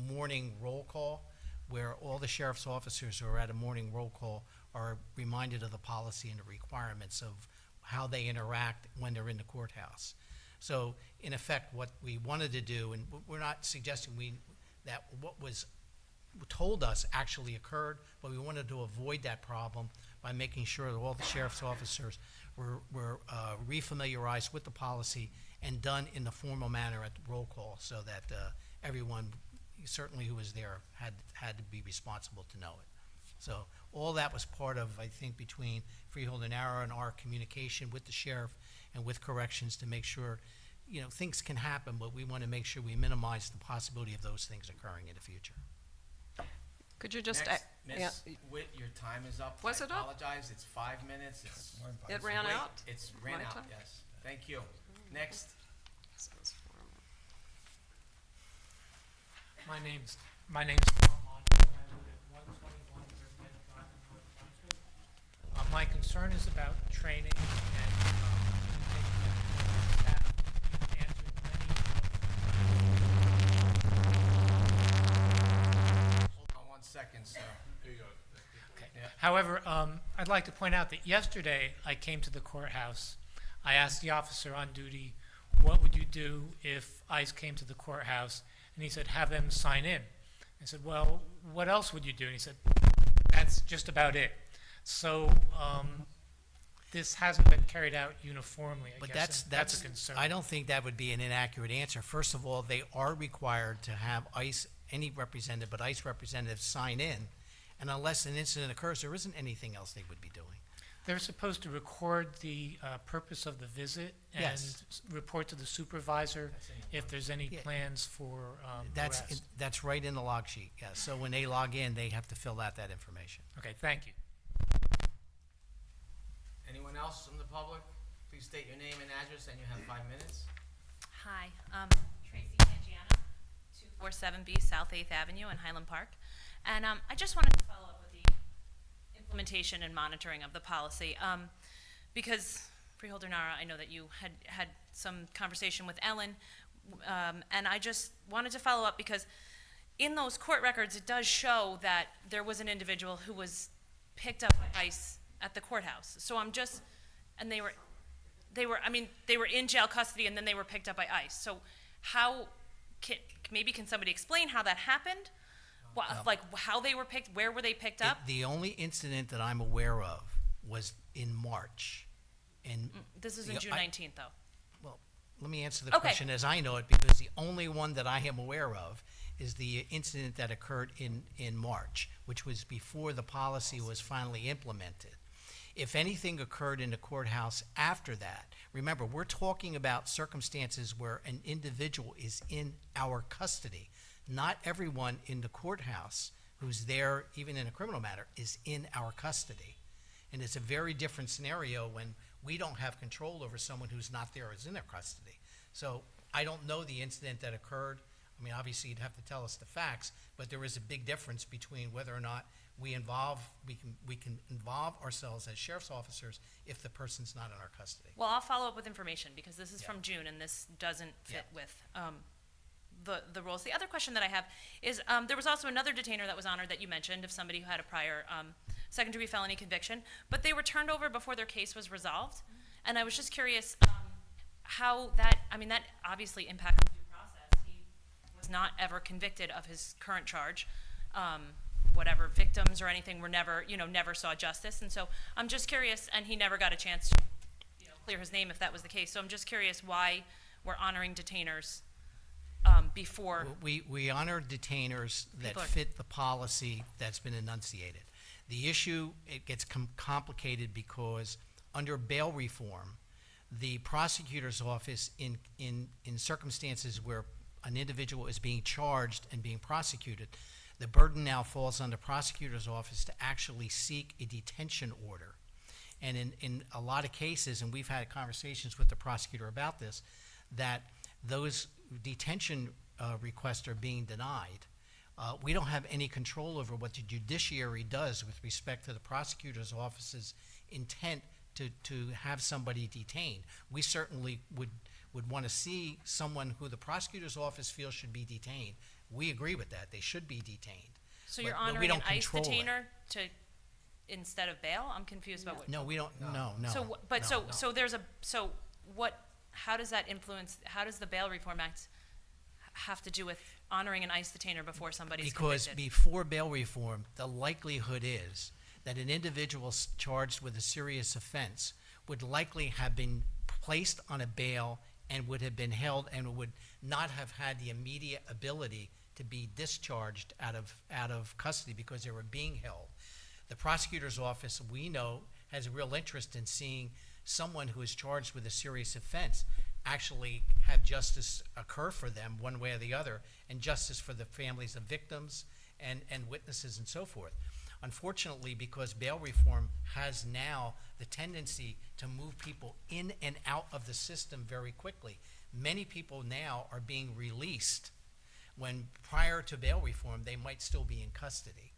morning roll call, where all the sheriff's officers who are at a morning roll call are reminded of the policy and the requirements of how they interact when they're in the courthouse. So, in effect, what we wanted to do, and we're not suggesting that what was told us actually occurred, but we wanted to avoid that problem by making sure that all the sheriff's officers were refamiliarized with the policy and done in the formal manner at the roll call, so that everyone, certainly who was there, had to be responsible to know it. So all that was part of, I think, between Freeholder Nara and our communication with the sheriff and with corrections to make sure, things can happen, but we want to make sure we minimize the possibility of those things occurring in the future. Could you just, Next, yeah, Ms. Witt, your time is up. Was it I up? apologize, it's 5 minutes. it ran Wait, out? It's ran My out, time? yes. Thank you. Next. My name's Tom Monson, and I live at 121 Riverhead Drive in North Brunswick. My concern is about training and staff. You've answered many. Hold on 1 second, sir. Okay. Yeah. However, I'd like to point out that yesterday I came to the courthouse. I asked the officer on duty, what would you do if ICE came to the courthouse? And he said, have them sign in. I said, well, what else would you do? And he said, that's just about it. So this hasn't been carried out uniformly, I But guess. That's a concern. I don't think that would be an inaccurate answer. First of all, they are required to have ICE, any representative, but ICE representatives sign in. And unless an incident occurs, there isn't anything else they would be doing. They're supposed to record the purpose of the visit and Yes. report to the supervisor if there's any Yeah. plans for arrest. That's right in the log sheet, yes. So when they log in, they have to fill out that information. Okay, thank you. Anyone else from the public? Please state your name and address, and you have 5 minutes. Hi, Tracy Pangiana, 247B South 8th Avenue in Highland Park. And I just wanted to follow up with the implementation and monitoring of the policy. Because, Freeholder Nara, I know that you had some conversation with Ellen, and I just wanted to follow up because in those court records, it does show that there was an individual who was picked up by ICE at the courthouse. So I'm just, and they were in jail custody and then they were picked up by ICE. So can somebody explain how that happened? Like how they were picked, where were they picked up? The only incident that I'm aware of was in March. And This is in June 19th, though. well, let me answer the Okay. question as I know it, because the only one that I am aware of is the incident that occurred in March, which was before the policy was finally implemented. If anything occurred in the courthouse after that, remember, we're talking about circumstances where an individual is in our custody. Not everyone in the courthouse who's there, even in a criminal matter, is in our custody. And it's a very different scenario when we don't have control over someone who's not there, is in their custody. So I don't know the incident that occurred. I mean, obviously, you'd have to tell us the facts, but there is a big difference between whether or not we can involve ourselves as sheriff's officers if the person's not in our custody. Well, I'll follow up with information because this is Yeah. from June and this doesn't fit Yeah. with the rules. The other question that I have is, there was also another detainer that was honored that you mentioned, of somebody who had a prior second-degree felony conviction, but they were turned over before their case was resolved. And I was just curious how that, I mean, that obviously impacted due process. He was not ever convicted of his current charge. Whatever victims or anything were never, never saw justice. And so I'm just curious, and he never got a chance to, clear his name if that was the case. So I'm just curious why we're honoring detainers before. We honor detainers that People are- fit the policy that's been enunciated. The issue, it gets complicated because under bail reform, the prosecutor's office in circumstances where an individual is being charged and being prosecuted, the burden now falls on the prosecutor's office to actually seek a detention order. And in a lot of cases, and we've had conversations with the prosecutor about this, that those detention requests are being denied. We don't have any control over what the judiciary does with respect to the prosecutor's office's intent to have somebody detained. We certainly would want to see someone who the prosecutor's office feels should be detained. We agree with that. They should be detained. So But- you're but we honoring don't an ICE control it. detainer instead of bail? I'm confused about what. No, we don't, no. How does that influence, how does the Bail Reform Act have to do with honoring an ICE detainer before somebody's Because convicted? before bail reform, the likelihood is that an individual charged with a serious offense would likely have been placed on a bail and would have been held and would not have had the immediate ability to be discharged out of custody because they were being held. The prosecutor's office, we know, has a real interest in seeing someone who is charged with a serious offense actually have justice occur for them one way or the other, and justice for the families of victims and witnesses and so forth. Unfortunately, because bail reform has now the tendency to move people in and out of the system very quickly, many people now are being released when prior to bail reform they might still be in custody.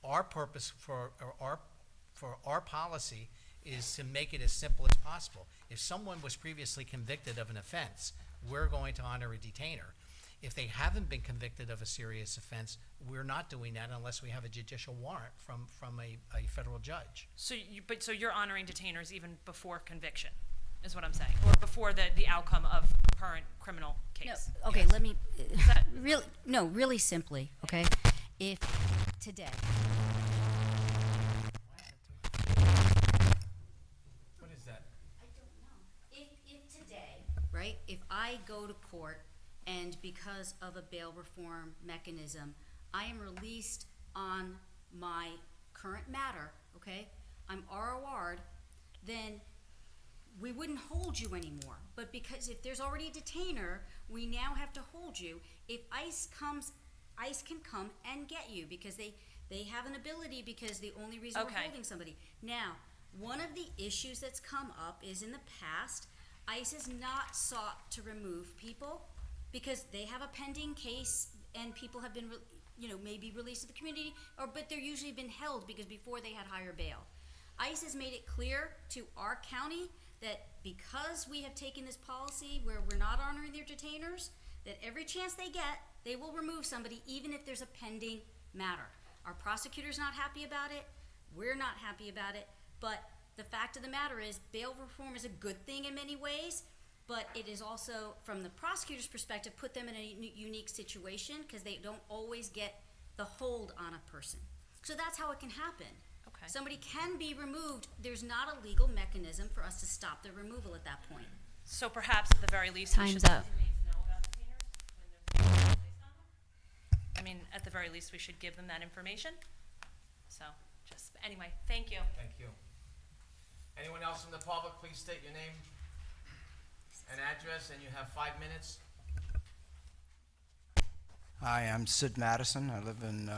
Our purpose for our policy is to make it as simple as possible. If someone was previously convicted of an offense, we're going to honor a detainer. If they haven't been convicted of a serious offense, we're not doing that unless we have a judicial warrant from a federal judge. So you're honoring detainers even before conviction, is what I'm saying, or before the outcome of current criminal case? No, okay, Yes. let me, that- really simply, okay? If today, What is that? I don't know. If today, right, if I go to court and because of a bail reform mechanism, I am released on my current matter, okay? I'm ROR'd, then we wouldn't hold you anymore. But because if there's already a detainer, we now have to hold you. If ICE can come and get you because they have an ability because the only reason we're Okay. holding somebody. Now, one of the issues that's come up is in the past, ICE has not sought to remove people because they have a pending case and people have been, maybe released to the community, but they're usually been held because before they had higher bail. ICE has made it clear to our county that because we have taken this policy where we're not honoring their detainers, that every chance they get, they will remove somebody even if there's a pending matter. Our prosecutor's not happy about it, we're not happy about it, but the fact of the matter is bail reform is a good thing in many ways, but it is also, from the prosecutor's perspective, put them in a unique situation because they don't always get the hold on a person. So that's how it can happen. Okay. Somebody can be removed. There's not a legal mechanism for us to stop the removal at that point. So perhaps at the very least, we should Time's let up. inmates know about detainers when they're placed on them? I mean, at the very least, we should give them that information. So, anyway, thank you. Thank you. Anyone else from the public, please state your name and address, and you have 5 minutes. Hi, I'm Sid Madison. I live in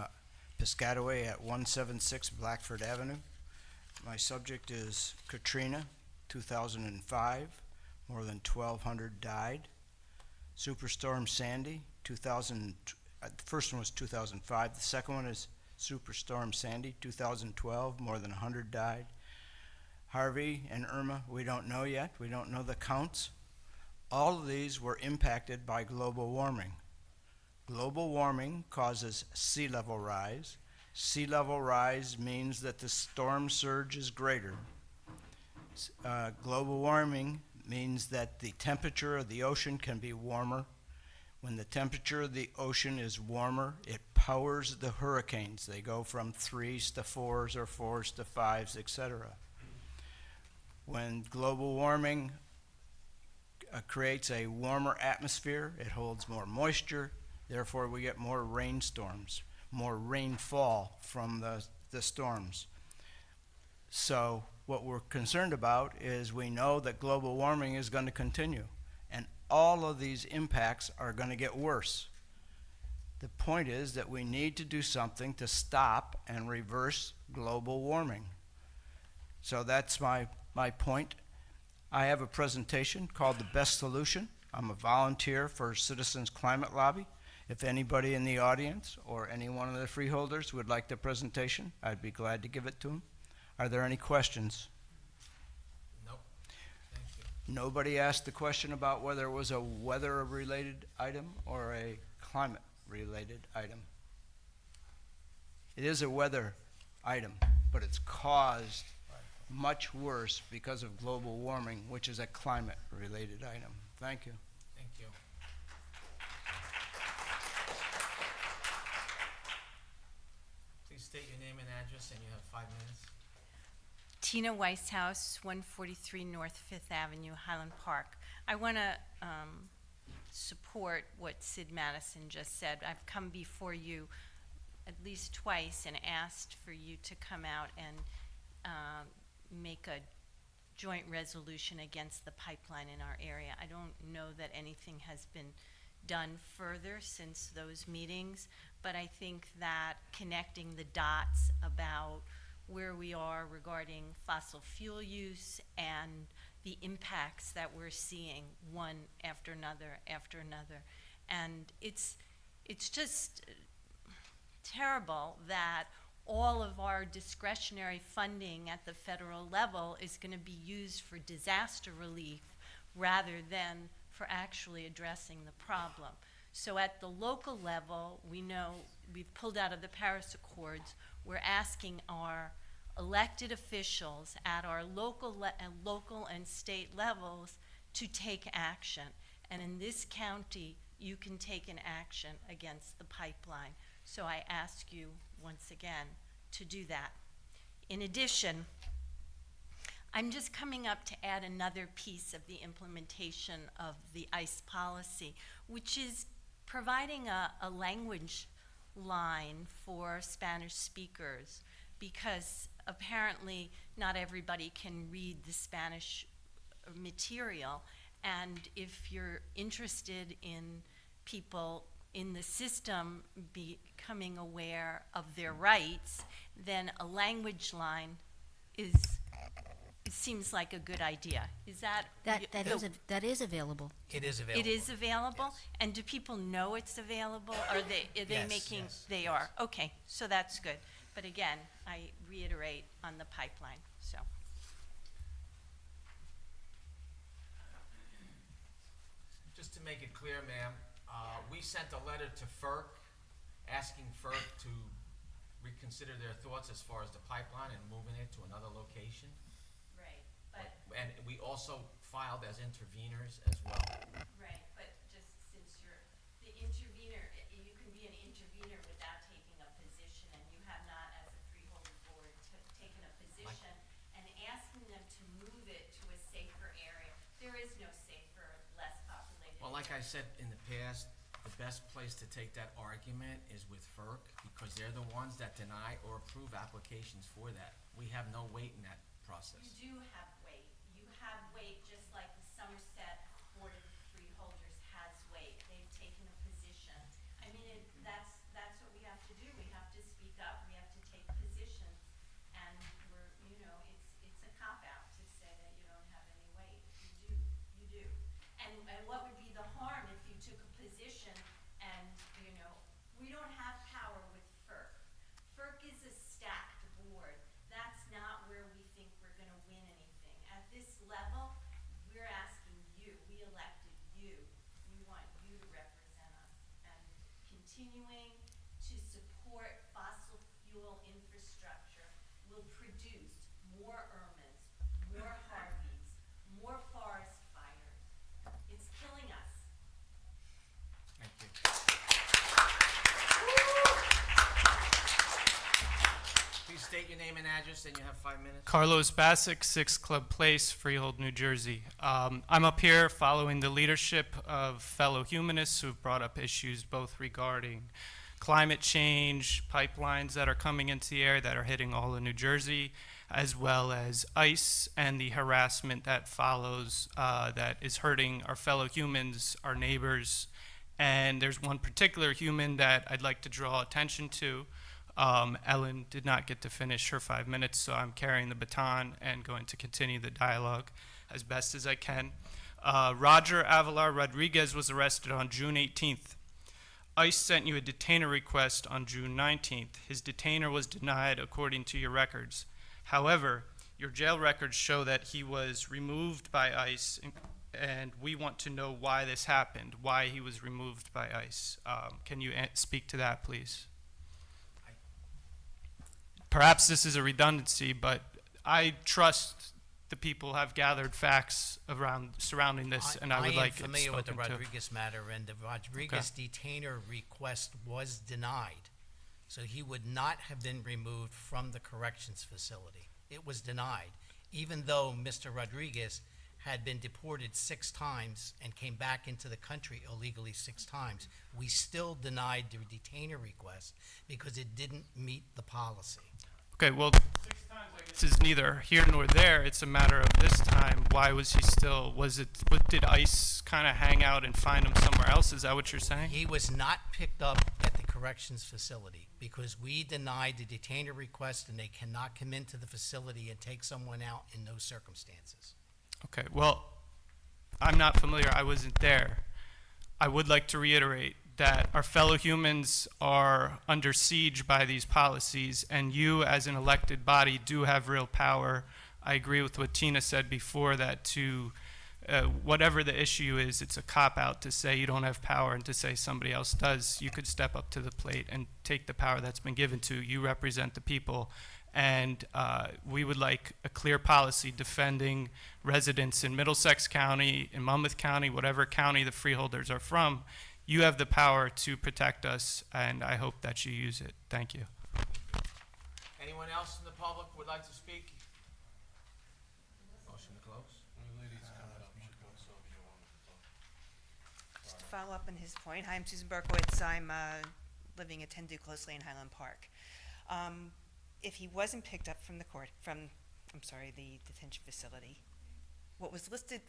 Piscataway at 176 Blackford Avenue. My subject is Katrina, 2005. More than 1,200 died. Superstorm Sandy, the first one was 2005. The second one is Superstorm Sandy, 2012. More than 100 died. Harvey and Irma, we don't know yet. We don't know the counts. All of these were impacted by global warming. Global warming causes sea level rise. Sea level rise means that the storm surge is greater. Global warming means that the temperature of the ocean can be warmer. When the temperature of the ocean is warmer, it powers the hurricanes. They go from 3s to 4s or 4s to 5s, etc. When global warming creates a warmer atmosphere, it holds more moisture, therefore we get more rainstorms, more rainfall from the storms. So what we're concerned about is we know that global warming is going to continue, and all of these impacts are going to get worse. The point is that we need to do something to stop and reverse global warming. So that's my point. I have a presentation called The Best Solution. I'm a volunteer for Citizens Climate Lobby. If anybody in the audience or any one of the freeholders would like the presentation, I'd be glad to give it to them. Are there any questions? Nope. Thank you. Nobody asked the question about whether it was a weather-related item or a climate-related item. It is a weather item, but it's caused much worse because of global warming, which is a climate-related item. Thank you. Thank you. Please state your name and address, and you have 5 minutes. Tina Weisshaus, 143 North 5th Avenue, Highland Park. I want to support what Sid Madison just said. I've come before you at least twice and asked for you to come out and make a joint resolution against the pipeline in our area. I don't know that anything has been done further since those meetings, but I think that connecting the dots about where we are regarding fossil fuel use and the impacts that we're seeing one after another after another. And it's just terrible that all of our discretionary funding at the federal level is going to be used for disaster relief rather than for actually addressing the problem. So at the local level, we know we've pulled out of the Paris Accords. We're asking our elected officials at our local and state levels to take action. And in this county, you can take an action against the pipeline. So I ask you once again to do that. In addition, I'm just coming up to add another piece of the implementation of the ICE policy, which is providing a language line for Spanish speakers, because apparently not everybody can read the Spanish material. And if you're interested in people in the system becoming aware of their rights, then a language line it seems like a good idea. Is that that is available? It is available. It is available? Yes. And do people know it's available? Are they Yes, making, yes, they are, okay, so that's good. But again, I reiterate on the pipeline, so. Just to make it clear, ma'am, we sent a letter to FERC asking FERC to reconsider their thoughts as far as the pipeline and moving it to another location. Right, but. And we also filed as interveners as well. Right, but just since you're the intervener, you can be an intervener without taking a position, and you have not, as a freeholder board, taken a position and asking them to move it to a safer area. There is no safer, less populated. Well, like I said in the past, the best place to take that argument is with FERC, because they're the ones that deny or approve applications for that. We have no weight in that process. You do have weight. You have weight just like the Somerset Board of Freeholders has weight. They've taken a position. I mean, that's what we have to do. We have to speak up. We have to take positions. And we're, it's a cop-out to say that you don't have any weight. You do. And what would be the harm if you took a position and, we don't have power with FERC. FERC is a stacked board. That's not where we think we're gonna win anything. At this level, we're asking you, we elected you. We want you to represent us and will produce more Irmas, more Harveys, more forest fires. It's killing us. Thank you. Please state your name and address, and you have 5 minutes. Carlos Bassick, 6 Club Place, Freehold, New Jersey. I'm up here following the leadership of fellow humanists who've brought up issues both regarding climate change, pipelines that are coming into the air that are hitting all of New Jersey, as well as ICE and the harassment that follows that is hurting our fellow humans, our neighbors. And there's one particular human that I'd like to draw attention to. Ellen did not get to finish her 5 minutes, so I'm carrying the baton and going to continue the dialogue as best as I can. Roger Avalar Rodriguez was arrested on June 18th. ICE sent you a detainer request on June 19th. His detainer was denied according to your records. However, your jail records show that he was removed by ICE, and we want to know why this happened, why he was removed by ICE. Can you speak to that, please? Perhaps this is a redundancy, but I trust the people have gathered facts surrounding this, and I would like it spoken to. I am familiar with the Rodriguez matter, and the Rodriguez detainer request was denied. So he would not have been removed from the corrections facility. It was denied, even though Mr. Rodriguez had been deported 6 times and came back into the country illegally 6 times. We still denied the detainer request because it didn't meet the policy. Okay, well, 6 times, I guess, is neither here nor there. It's a matter of this time. Why was he still, did ICE kind of hang out and find him somewhere else? Is that what you're saying? He was not picked up at the corrections facility because we denied the detainer request, and they cannot come into the facility and take someone out in those circumstances. Okay, well, I'm not familiar. I wasn't there. I would like to reiterate that our fellow humans are under siege by these policies, and you as an elected body do have real power. I agree with what Tina said before, that to whatever the issue is, it's a cop-out to say you don't have power and to say somebody else does. You could step up to the plate and take the power that's been given to you. You represent the people, and we would like a clear policy defending residents in Middlesex County, in Monmouth County, whatever county the freeholders are from. You have the power to protect us, and I hope that you use it. Thank you. Anyone else in the public would like to speak? Motion to close. Just to follow up on his point, hi, I'm Susan Berkowitz. I'm living at 10 Duclos Lane, Highland Park. If he wasn't picked up from the the detention facility, what was listed,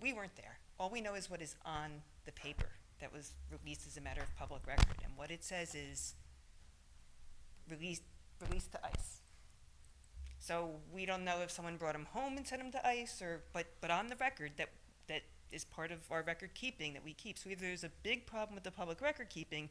we weren't there. All we know is what is on the paper that was released as a matter of public record, and what it says is released to ICE. So we don't know if someone brought him home and sent him to ICE, but on the record that is part of our record keeping that we keep. So either there's a big problem with the public record keeping,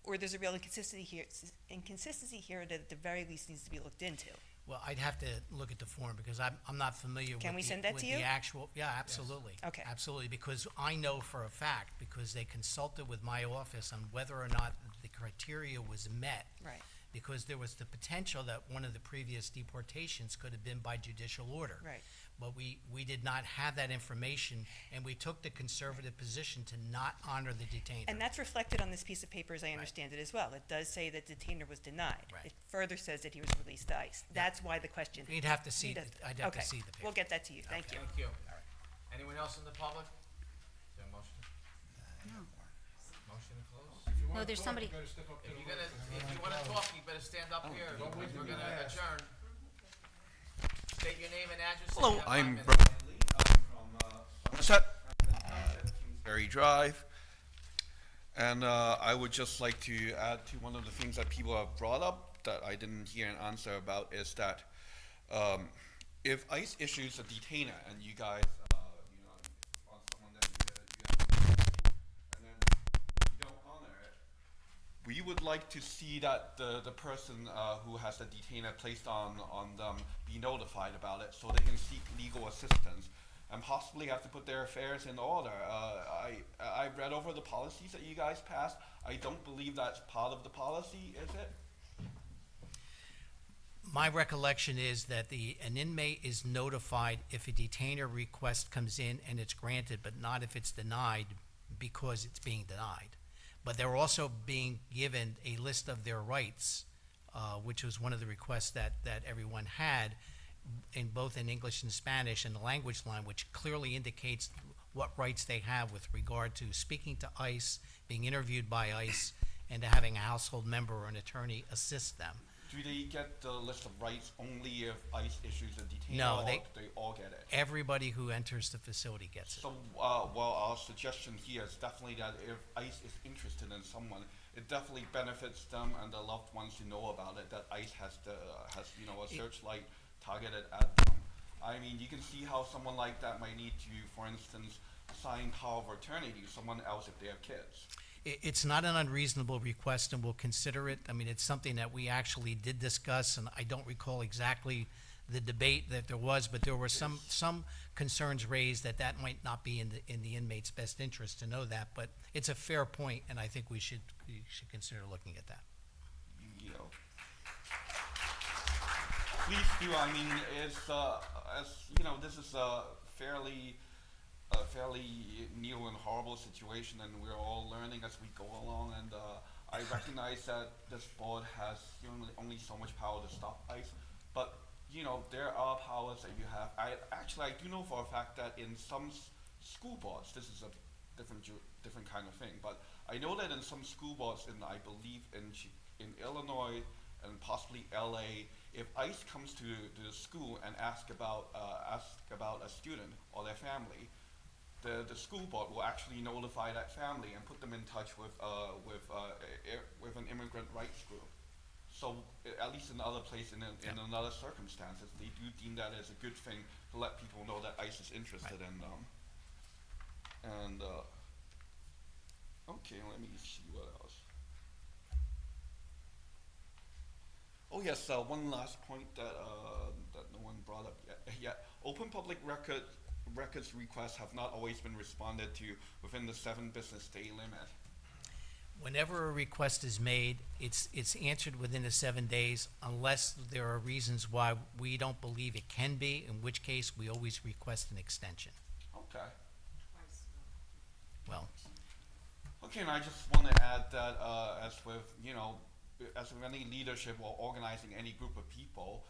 or there's a real inconsistency here that at the very least needs to be looked into. Well, I'd have to look at the form because I'm not familiar Can we with send that to you? the actual. Yeah, absolutely. Yes. Okay. Absolutely, because I know for a fact, because they consulted with my office on whether or not the criteria was met. Right. Because there was the potential that one of the previous deportations could have been by judicial order. Right. But we did not have that information, and we took the conservative position to not honor the detainer. And that's reflected on this piece of paper, as I understand it as well. It does say that detainer was denied. Right. It further says that he was released to ICE. That's why the question. You'd have to see. I'd have Okay. to see the paper. We'll get that to you. Thank you. Thank you. Anyone else in the public? Is there a motion? Motion to close? No, there's somebody. If you wanna talk, you better stand up here, because we're gonna adjourn. State your name and address. Hello, and you have 5 I'm minutes. Brian Lee. I'm from Somerset, Kingsbury Drive. And I would just like to add to one of the things that people have brought up that I didn't hear an answer about, is that if ICE issues a detainer and you guys, on someone that and then you don't honor it, we would like to see that the person who has the detainer placed on them be notified about it so they can seek legal assistance and possibly have to put their affairs in order. I read over the policies that you guys passed. I don't believe that's part of the policy, is it? My recollection is that an inmate is notified if a detainer request comes in and it's granted, but not if it's denied because it's being denied. But they're also being given a list of their rights, which was one of the requests that everyone had, in both in English and Spanish, in the language line, which clearly indicates what rights they have with regard to speaking to ICE, being interviewed by ICE, and to having a household member or an attorney assist them. Do they get the list of rights only if ICE issues a detainer, No, or they- do they all get it? Everybody who enters the facility gets it. So, well, our suggestion here is definitely that if ICE is interested in someone, it definitely benefits them and the loved ones to know about it, that ICE has a searchlight targeted at them. I mean, you can see how someone like that might need to, for instance, sign power of attorney to someone else if they have kids. It's not an unreasonable request, and we'll consider it. I mean, it's something that we actually did discuss, and I don't recall exactly the debate that there was, but there were some concerns raised that might not be in the inmate's best interest to know that. But it's a fair point, and I think we should consider looking at that. You know. Please do. I mean, it's as you know, this is a fairly new and horrible situation, and we're all learning as we go along. And I recognize that this board has only so much power to stop ICE, but you know, there are powers that you have. I do know for a fact that in some school boards, this is a different kind of thing, but I know that in some school boards, I believe in Illinois and possibly LA, if ICE comes to the school and ask about a student or their family, the school board will actually notify that family and put them in touch with an immigrant rights group. So at least in other places, in other circumstances, they do deem that as a good thing to let people know that ICE is interested in them. And okay, let me see what else. Oh yes, one last point that no one brought up yet. Open public records requests have not always been responded to within the 7 business day limit. Whenever a request is made, it's answered within the 7 days, unless there are reasons why we don't believe it can be, in which case we always request an extension. Okay. Well, okay, and I just want to add that as with any leadership or organizing any group of people,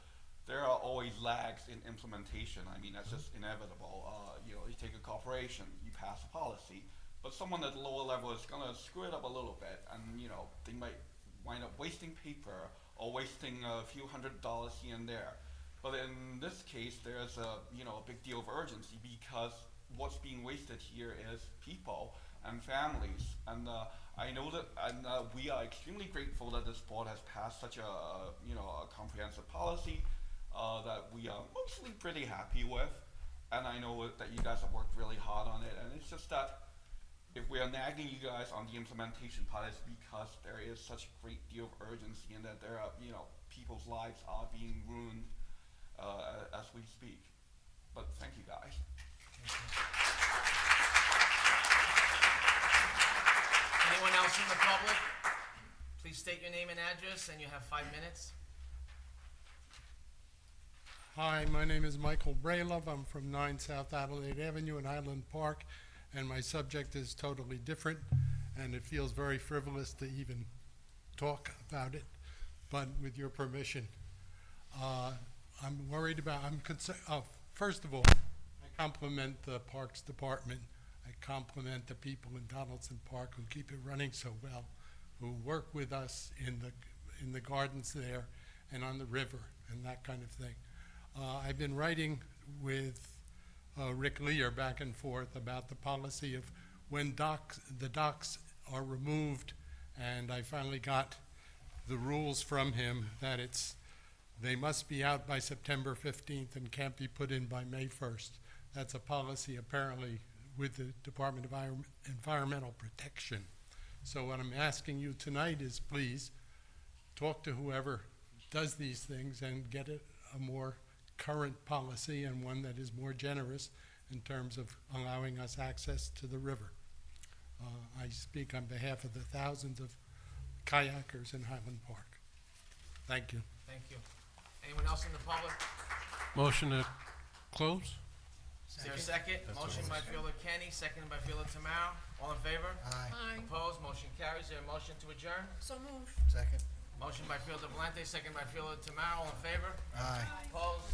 there are always lags in implementation. I mean, that's just inevitable. You take a corporation, you pass a policy, but someone at the lower level is going to screw it up a little bit, and they might wind up wasting paper or wasting a few $100s here and there. But in this case, there's a big deal of urgency, because what's being wasted here is people and families. And I know that, and we are extremely grateful that this board has passed such a comprehensive policy that we are mostly pretty happy with. And I know that you guys have worked really hard on it. And it's just that if we are nagging you guys on the implementation part, it's because there is such a great deal of urgency, and that there are, people's lives are being ruined as we speak. But thank you guys. Anyone else in the public? Please state your name and address, and you have 5 minutes. Hi, my name is Michael Braylove. I'm from 9 South Adelaide Avenue in Highland Park, and my subject is totally different, and it feels very frivolous to even talk about it, but with your permission. I'm concerned, first of all, I compliment the Parks Department. I compliment the people in Donaldson Park who keep it running so well, who work with us in the gardens there and on the river and that kind of thing. I've been writing with Rick Lear back and forth about the policy of when the docks are removed, and I finally got the rules from him that they must be out by September 15th and can't be put in by May 1st. That's a policy apparently with the Department of Environmental Protection. So what I'm asking you tonight is, please talk to whoever does these things and get a more current policy, and one that is more generous in terms of allowing us access to the river. I speak on behalf of the thousands of kayakers in Highland Park. Thank you. Thank you. Anyone else in the public? Motion to close? Is there a second? Motion by Fielder Kenny, seconded by Fielder Tamaro. All in favor? Aye. Opposed? Motion carries. Is there a motion to adjourn? So move. Second. Motion by Fielder Valente, seconded by Fielder Tamaro. All in favor? Aye. Opposed?